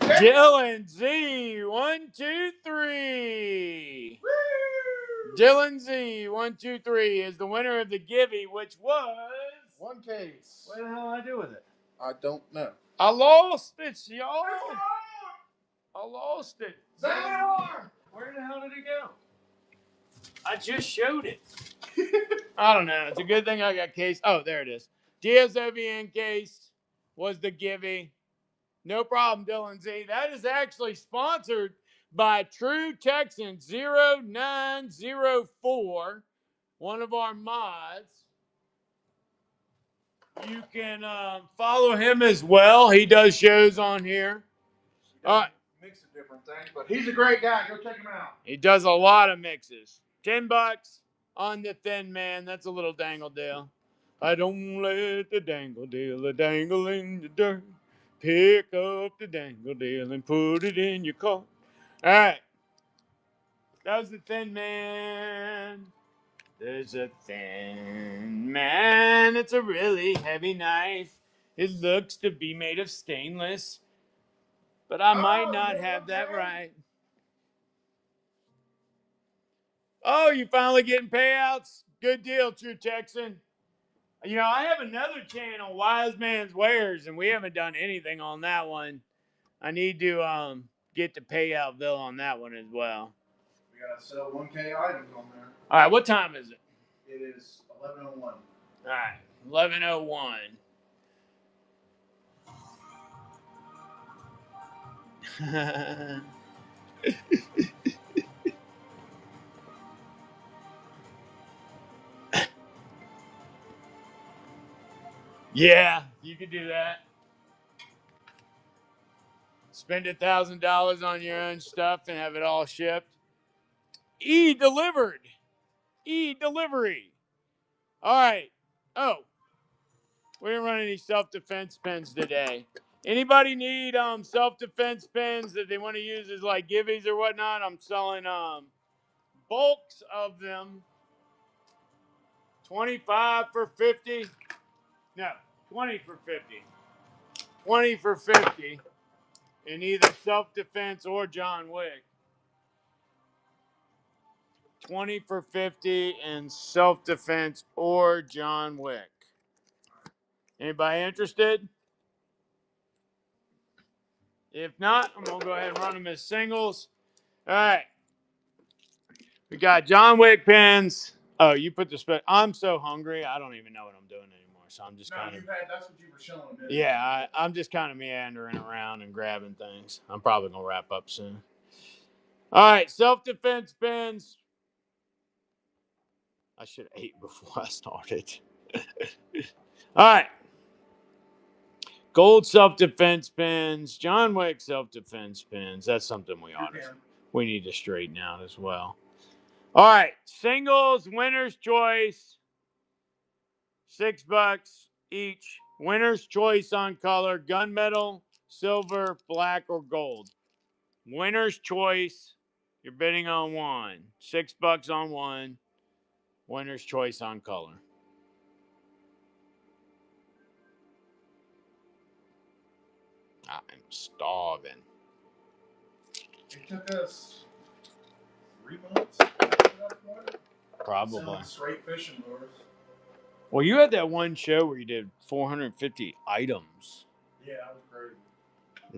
Dylan Z, 1, 2, 3. Woo! Dylan Z, 1, 2, 3 is the winner of the givey, which was 1 case. What the hell did I do with it? I don't know. I lost it, y'all. I lost it. Zamar! Where the hell did it go? I just showed it. I don't know. It's a good thing I got case. Oh, there it is. DSOVN case was the givey. No problem, Dylan Z. That is actually sponsored by True Texan 0904, one of our mods. You can follow him as well. He does shows on here. All right. Mix of different things, but he's a great guy. Go check him out. He does a lot of mixes. $10 on the Thin Man. That's a little dangle deal. I don't let the dangle deal a dangle in the dirt. Pick up the dangle deal and put it in your car. All right. That was the Thin Man. There's a Thin Man. It's a really heavy knife. It looks to be made of stainless, but I might not have that right. Oh, you finally getting payouts? Good deal, True Texan. You know, I have another channel, Wisemans Wares, and we haven't done anything on that one. I need to get the payout bill on that one as well. We gotta sell 1K items on there. All right, what time is it? It is 11:01. All right, 11:01. Yeah, you could do that. Spend $1,000 on your own stuff and have it all shipped. E-delivered. E-delivery. All right. Oh, we didn't run any self-defense pens today. Anybody need self-defense pens that they want to use as like givvies or whatnot? I'm selling bulks of them. 25 for 50. No, 20 for 50. 20 for 50 in either self-defense or John Wick. 20 for 50 in self-defense or John Wick. Anybody interested? If not, I'm going to go ahead and run them as singles. All right. We got John Wick pins. Oh, you put the I'm so hungry. I don't even know what I'm doing anymore. So I'm just kind of. That's what you were showing me. Yeah, I'm just kind of meandering around and grabbing things. I'm probably going to wrap up soon. All right. Self-defense pins. I should have ate before I started. All right. Gold self-defense pins, John Wick self-defense pins. That's something we need to straighten out as well. All right, singles, winner's choice, $6 each. Winner's choice on color, gunmetal, silver, black, or gold. Winner's choice, you're bidding on one. $6 on one. Winner's choice on color. I'm starving. It took us 3 months. Probably. Selling straight fishing lures. Well, you had that one show where you did 450 items. Yeah, that was crazy.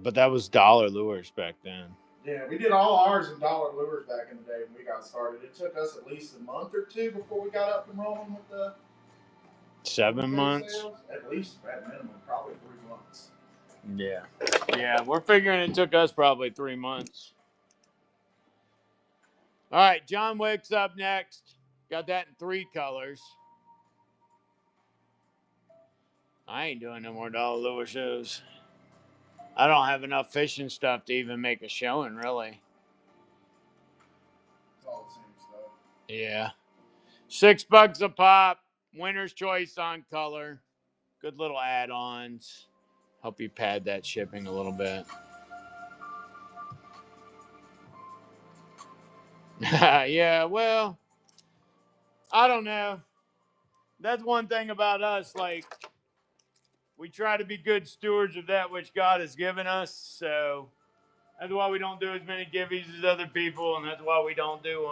But that was dollar lures back then. Yeah, we did all ours in dollar lures back in the day when we got started. It took us at least a month or two before we got up and rolling with the 7 months? Sales. At least at minimum, probably 3 months. Yeah. Yeah, we're figuring it took us probably 3 months. All right, John Wick's up next. Got that in 3 colors. I ain't doing no more dollar lure shows. I don't have enough fishing stuff to even make a showing, really. It's all the same stuff. Yeah. $6 a pop. Winner's choice on color. Good little add-ons. Help you pad that shipping a little bit. Yeah, well, I don't know. That's one thing about us. Like, we try to be good stewards of that which God has given us. So that's why we don't do as many givings as other people, and that's why we don't do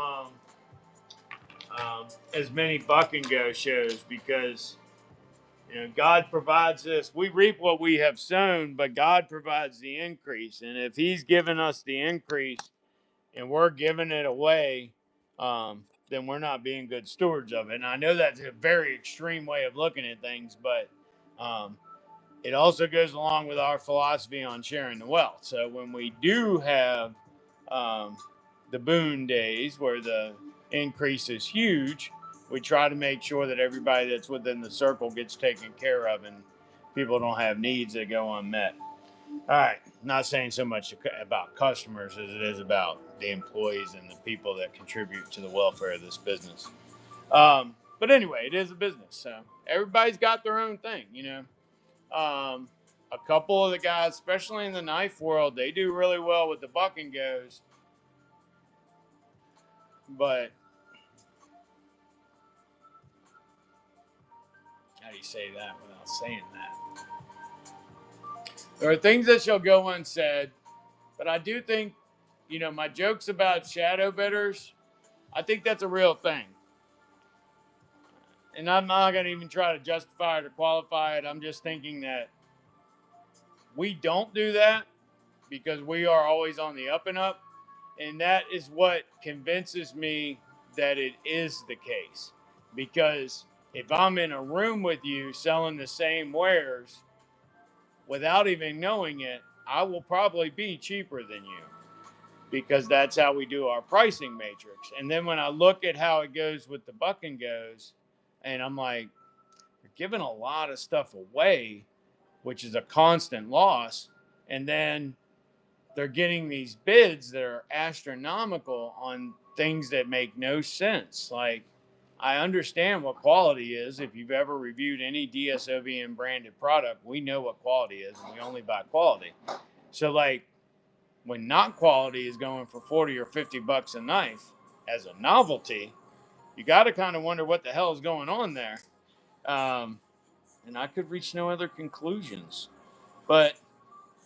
as many buck and go shows, because God provides us. We reap what we have sown, but God provides the increase. And if He's given us the increase and we're giving it away, then we're not being good stewards of it. And I know that's a very extreme way of looking at things, but it also goes along with our philosophy on sharing the wealth. So when we do have the boon days where the increase is huge, we try to make sure that everybody that's within the circle gets taken care of and people don't have needs that go unmet. All right, not saying so much about customers as it is about the employees and the people that contribute to the welfare of this business. But anyway, it is a business, so everybody's got their own thing, you know. A couple of the guys, especially in the knife world, they do really well with the buck and goes. But how do you say that without saying that? There are things that shall go unsaid, but I do think, you know, my jokes about shadow bidders, I think that's a real thing. And I'm not going to even try to justify it or qualify it. I'm just thinking that we don't do that because we are always on the up and up. And that is what convinces me that it is the case. Because if I'm in a room with you selling the same wares without even knowing it, I will probably be cheaper than you because that's how we do our pricing matrix. And then when I look at how it goes with the buck and goes, and I'm like, you're giving a lot of stuff away, which is a constant loss. And then they're getting these bids that are astronomical on things that make no sense. Like, I understand what quality is. If you've ever reviewed any DSOVN branded product, we know what quality is, and we only buy quality. So, like, when not quality is going for 40 or 50 bucks a knife as a novelty, you got to kind of wonder what the hell is going on there. And I could reach no other conclusions. But,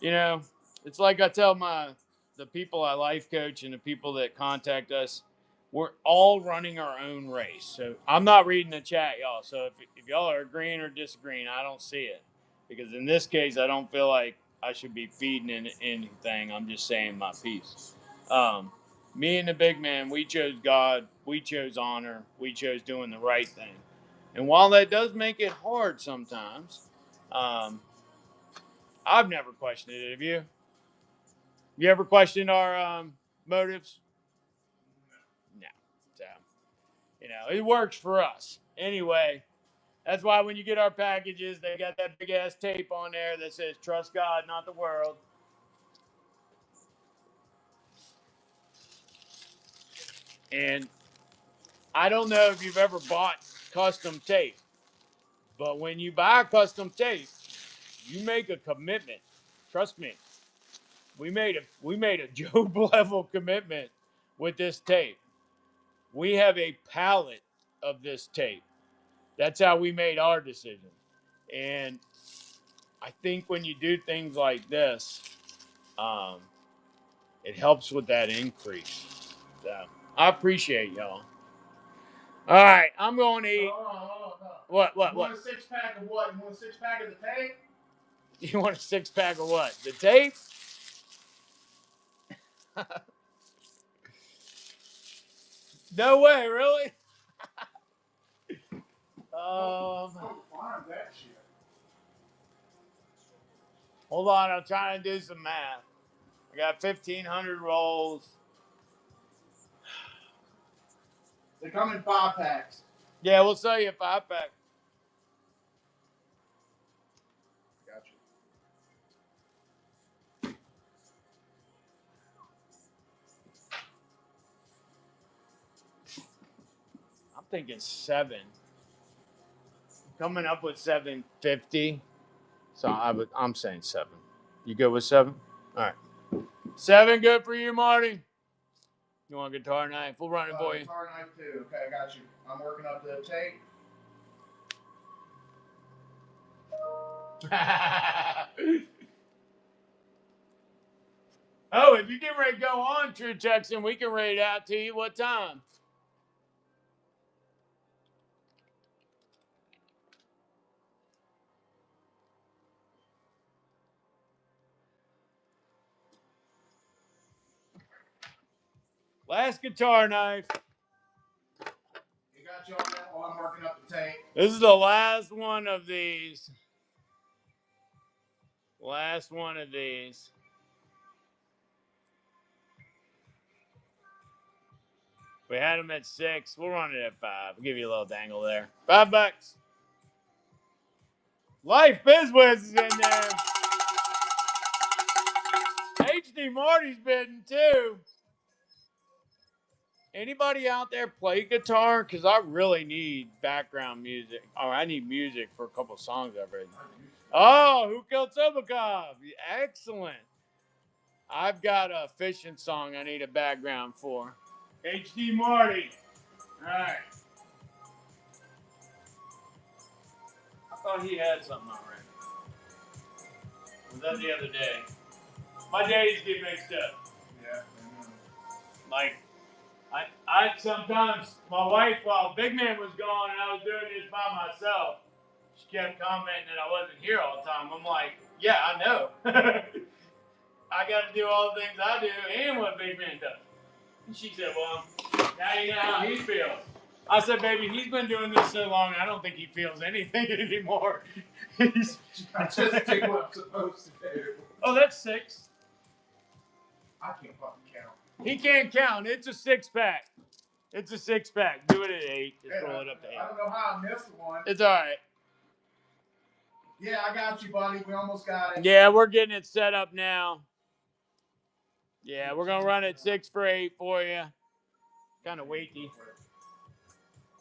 you know, it's like I tell the people I life coach and the people that contact us, we're all running our own race. So I'm not reading the chat, y'all. So if y'all are agreeing or disagreeing, I don't see it. Because in this case, I don't feel like I should be feeding in anything. I'm just saying my piece. Me and the big man, we chose God. We chose honor. We chose doing the right thing. And while that does make it hard sometimes, I've never questioned it. Have you? You ever questioned our motives? No. So, you know, it works for us. Anyway, that's why when you get our packages, they got that big ass tape on there that says trust God, not the world. And I don't know if you've ever bought custom tape, but when you buy custom tape, you make a commitment. Trust me. We made a Job level commitment with this tape. We have a pallet of this tape. That's how we made our decision. And I think when you do things like this, um, it helps with that increase. So I appreciate y'all. All right, I'm going to eat. Hold on. What? You want a 6-pack of what? You want a 6-pack of the tape? You want a 6-pack of what? The tape? No way, really? Find that shit. Hold on, I'm trying to do some math. I got 1,500 rolls. They come in 5-packs. Yeah, we'll sell you a 5-pack. Gotcha. I'm thinking 7. Coming up with 750. So I'm saying 7. You good with 7? All right. 7 good for you, Marty? You want a guitar knife? We'll run it for you. Guitar knife too. Okay, I got you. I'm working up the tape. Oh, if you get ready to go on, True Texan, we can read it out to you. What time? Last guitar knife. You got you on that while I'm working up the tape. This is the last one of these. Last one of these. We had them at 6. We'll run it at 5. We'll give you a little dangle there. $5. Life Bizwiz is in there. HD Marty's bidding too. Anybody out there play guitar? Because I really need background music. Or I need music for a couple songs I've written. Oh, Who Killed Sobakov? Excellent. I've got a fishing song I need a background for. HD Marty. All right. I thought he had something already. Was that the other day? My days get mixed up. Yeah. Like, I sometimes, my wife, while Big Man was gone and I was doing this by myself, she kept commenting that I wasn't here all the time. I'm like, yeah, I know. I got to do all the things I do and what Big Man does. And she said, well, now you know how he feels. I said, baby, he's been doing this so long, I don't think he feels anything anymore. I just do what I'm supposed to do. Oh, that's 6. I can't fucking count. He can't count. It's a 6-pack. It's a 6-pack. Do it at 8. Just Hey, roll it up to 8. I don't know how I missed one. It's all right. Yeah, I got you, buddy. We almost got it. Yeah, we're getting it set up now. Yeah, we're going to run it 6 for 8 for you. Kind of weighty.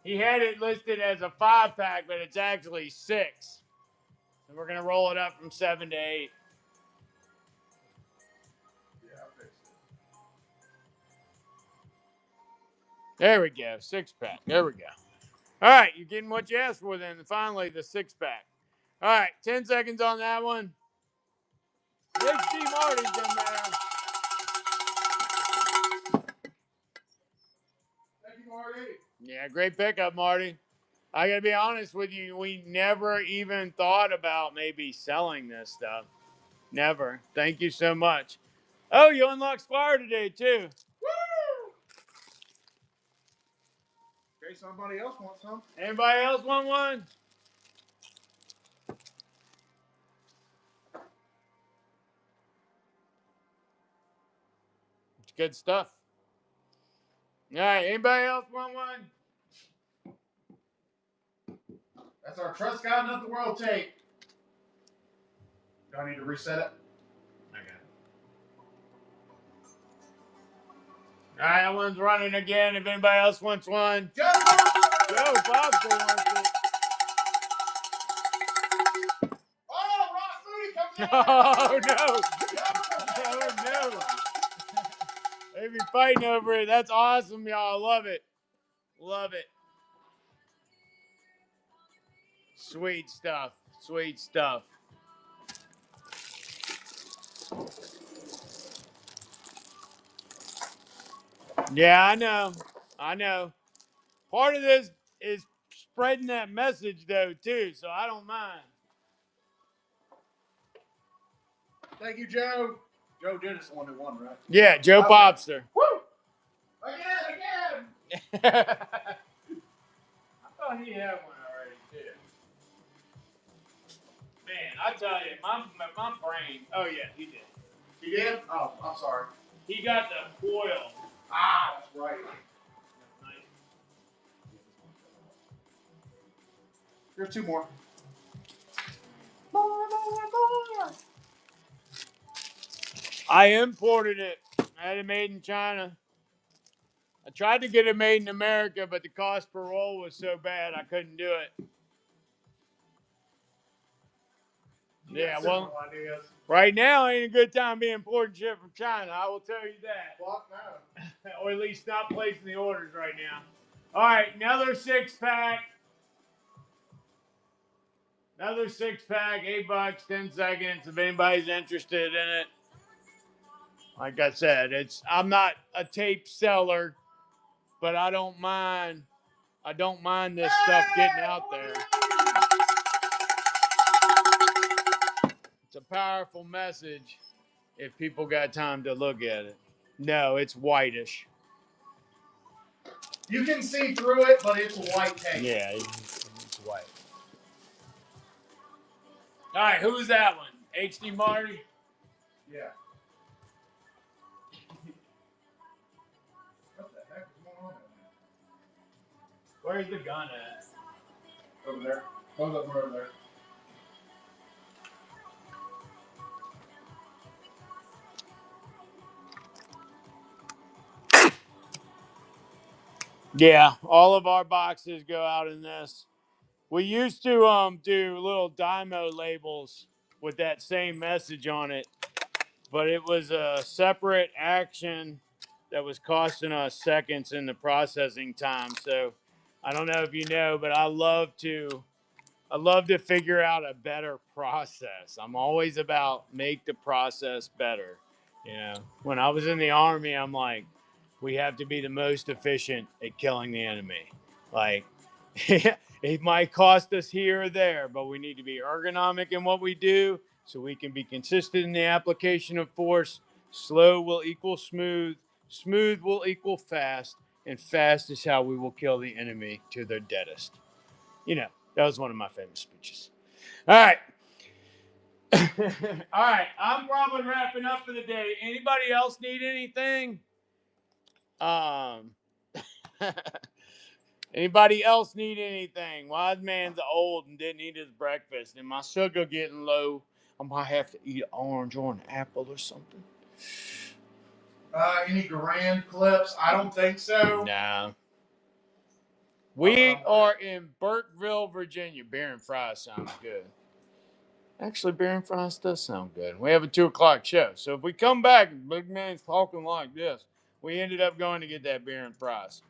He had it listed as a 5-pack, but it's actually 6. So we're going to roll it up from 7 to 8. Yeah, I fixed it. There we go. 6-pack. There we go. All right, you're getting what you asked for then. Finally, the 6-pack. All right, 10 seconds on that one. HD Marty's in there. Thank you, Marty. Yeah, great pickup, Marty. I got to be honest with you. We never even thought about maybe selling this stuff. Never. Thank you so much. Oh, you unlocked Squire today, too. Woo! In case somebody else wants some. Anybody else want one? It's good stuff. All right, anybody else want one? That's our Trust God Not the World tape. Do I need to reset it? Okay. All right, that one's running again. If anybody else wants one. Joe Bobster wants it. Oh, Ross Moody comes in. Oh, no. No. They be fighting over it. That's awesome, y'all. Love it. Love it. Sweet stuff. Sweet stuff. Yeah, I know. I know. Part of this is spreading that message, though, too, so I don't mind. Thank you, Joe. Joe did is the one who won, right? Yeah, Joe Okay. Bobster. Woo! Again! I thought he had one already, too. Man, I tell you, my brain. Oh, yeah, he did. He did? Oh, I'm sorry. He got the foil. Ah, that's right. Here's 2 more. More. I imported it. I had it made in China. I tried to get it made in America, but the cost per roll was so bad I couldn't do it. Yeah, well, ideas. right now ain't a good time being importing shit from China. I will tell you that. Fuck no. Or at least stop placing the orders right now. All right, another 6-pack. Another 6-pack, $8, 10 seconds. If anybody's interested in it, like I said, I'm not a tape seller, but I don't mind. I don't mind this stuff getting out there. It's a powerful message if people got time to look at it. No, it's whitish. You can see through it, but it's white tape. Yeah, it's white. All right, who's that one? HD Marty? Yeah. What the heck is going on Where's the gun at? Over there. Both of them are over there. Yeah, all of our boxes go out in this. We used to do little dymo labels with that same message on it, but it was a separate action that was costing us seconds in the processing time. So I don't know if you know, but I love to figure out a better process. I'm always about make the process better. You know, when I was in the army, I'm like, we have to be the most efficient at killing the enemy. Like, it might cost us here or there, but we need to be ergonomic in what we do so we can be consistent in the application of force. Slow will equal smooth, smooth will equal fast, and fast is how we will kill the enemy to their deadest. You know, that was one of my famous speeches. All right. All right. I'm probably wrapping up for the day. Anybody else need anything? Um, Anybody else need anything? Wiseman's old and didn't eat his breakfast, and my sugar getting low. I might have to eat an orange or an apple or something. Any Garand clips? I don't think so. Nah. We are in Burkeville, Virginia. Beer and fries sounds good. Actually, beer and fries does sound good. We have a 2:00 show. So if we come back and Big Man's talking like this, we ended up going to get that beer and fries.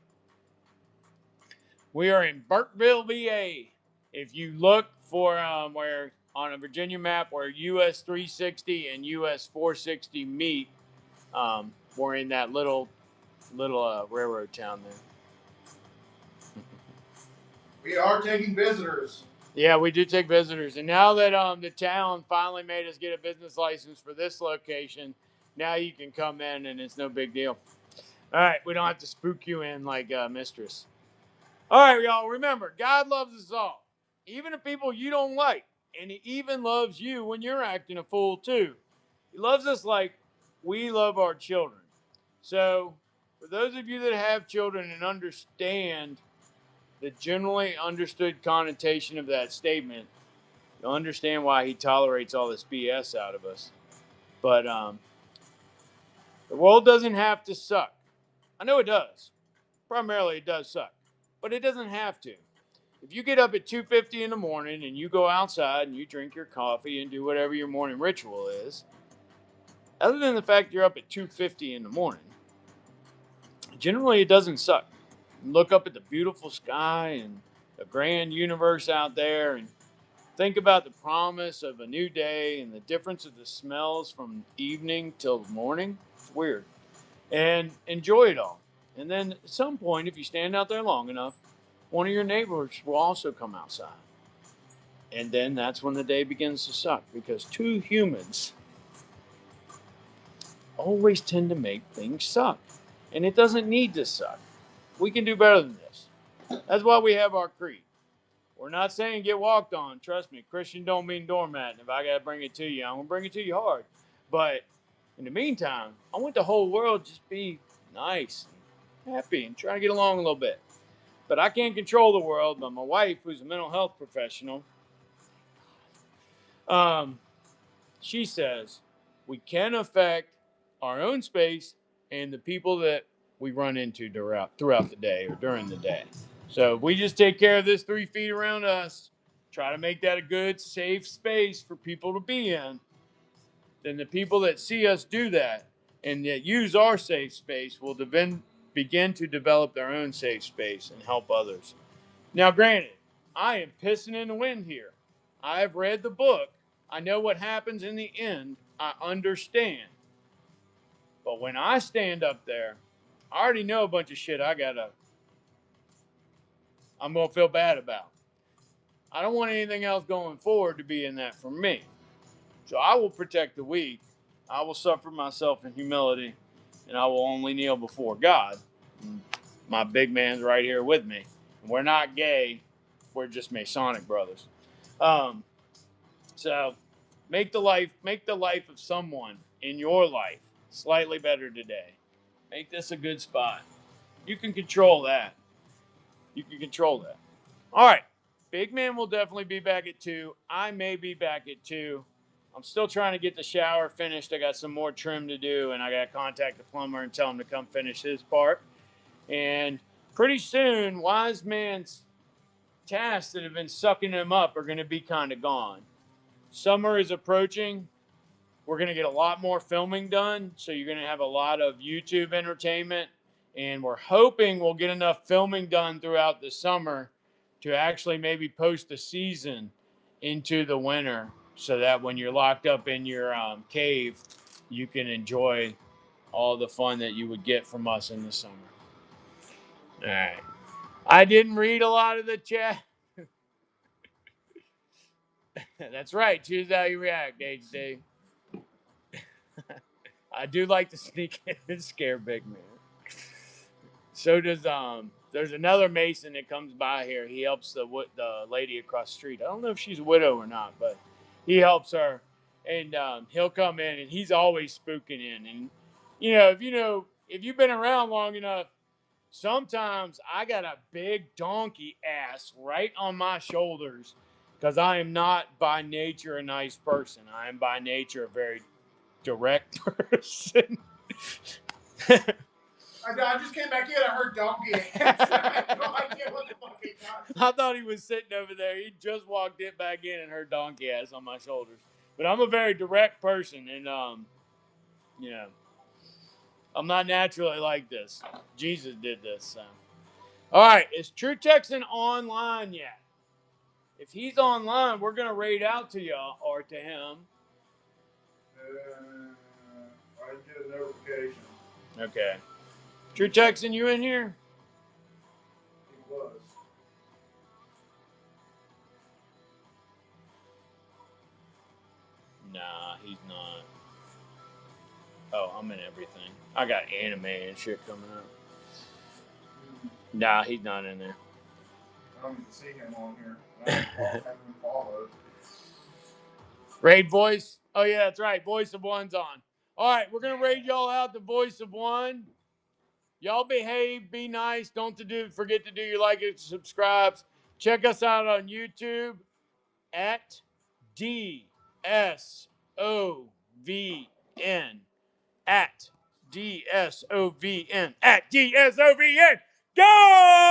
We are in Burkeville, VA. If you look for where on a Virginia map where US 360 and US 460 meet, we're in that little railroad town there. We are taking visitors. Yeah, we do take visitors. And now that the town finally made us get a business license for this location, now you can come in and it's no big deal. All right, we don't have to spook you in like Mistress. All right, y'all, remember, God loves us all, even the people you don't like. And he even loves you when you're acting a fool, too. He loves us like we love our children. So, for those of you that have children and understand the generally understood connotation of that statement, you'll understand why he tolerates all this BS out of us. But the world doesn't have to suck. I know it does. Primarily, it does suck. But it doesn't have to. If you get up at 2:50 in the morning and you go outside and you drink your coffee and do whatever your morning ritual is, other than the fact you're up at 2:50 in the morning, generally it doesn't suck. You look up at the beautiful sky and the grand universe out there and think about the promise of a new day and the difference of the smells from evening till morning. It's weird. And enjoy it all. And then at some point, if you stand out there long enough, one of your neighbors will also come outside. And then that's when the day begins to suck because two humans always tend to make things suck. And it doesn't need to suck. We can do better than this. That's why we have our creed. We're not saying get walked on. Trust me, Christian don't mean doormat. And if I got to bring it to you, I'm going to bring it to you hard. But in the meantime, I want the whole world just be nice and happy and try to get along a little bit. But I can't control the world. But my wife, who's a mental health professional, she says we can affect our own space and the people that we run into throughout the day or during the day. So if we just take care of this 3 feet around us, try to make that a good, safe space for people to be in, then the people that see us do that and that use our safe space will begin to develop their own safe space and help others. Now, granted, I am pissing in the wind here. I've read the book. I know what happens in the end. I understand. But when I stand up there, I already know a bunch of shit I'm going to feel bad about. I don't want anything else going forward to be in that for me. So I will protect the weak. I will suffer myself in humility, and I will only kneel before God. And my big man's right here with me. We're not gay. We're just Masonic brothers. So make the life of someone in your life slightly better today. Make this a good spot. You can control that. you can control that. All right. Big Man will definitely be back at 2. I may be back at 2. I'm still trying to get the shower finished. I got some more trim to do, and I got to contact the plumber and tell him to come finish his part. And pretty soon, Wiseman's tasks that have been sucking him up are going to be kind of gone. Summer is approaching. We're going to get a lot more filming done, so you're going to have a lot of YouTube entertainment. And we're hoping we'll get enough filming done throughout the summer to actually maybe post a season into the winter so that when you're locked up in your cave, you can enjoy all the fun that you would get from us in the summer. All right. I didn't read a lot of the chat. That's right. Choose how you react, HD. I do like to sneak in and scare Big Man. So does there's another Mason that comes by here. He helps the lady across the street. I don't know if she's a widow or not, but he helps her, and he'll come in and he's always spooking in. And if you've been around long enough, sometimes I got a big donkey ass right on my shoulders because I am not by nature a nice person. I am by nature a very direct person. I just came back in. I heard donkey ass. I have no idea what the fuck he got. I thought he was sitting over there. He just walked in back in and heard donkey ass on my shoulders. But I'm a very direct person, and I'm not naturally like this. Jesus did this. So. All right, is True Texan online yet? If he's online, we're gonna raid out to y'all or to him. I get a notification. Okay. True Texan, you in here? He was. Nah, he's not. Oh, I'm in everything. I got anime and shit coming up. Nah, he's not in there. I don't even see him on here. I haven't been followed. Raid voice. Oh yeah, that's right. Voice of One's on. All right, we're gonna raid y'all out the Voice of One. Y'all behave, be nice. Don't forget to do your like and subscribes. Check us out on YouTube at DSOVN. At DSOVN. At DSOVN. Go!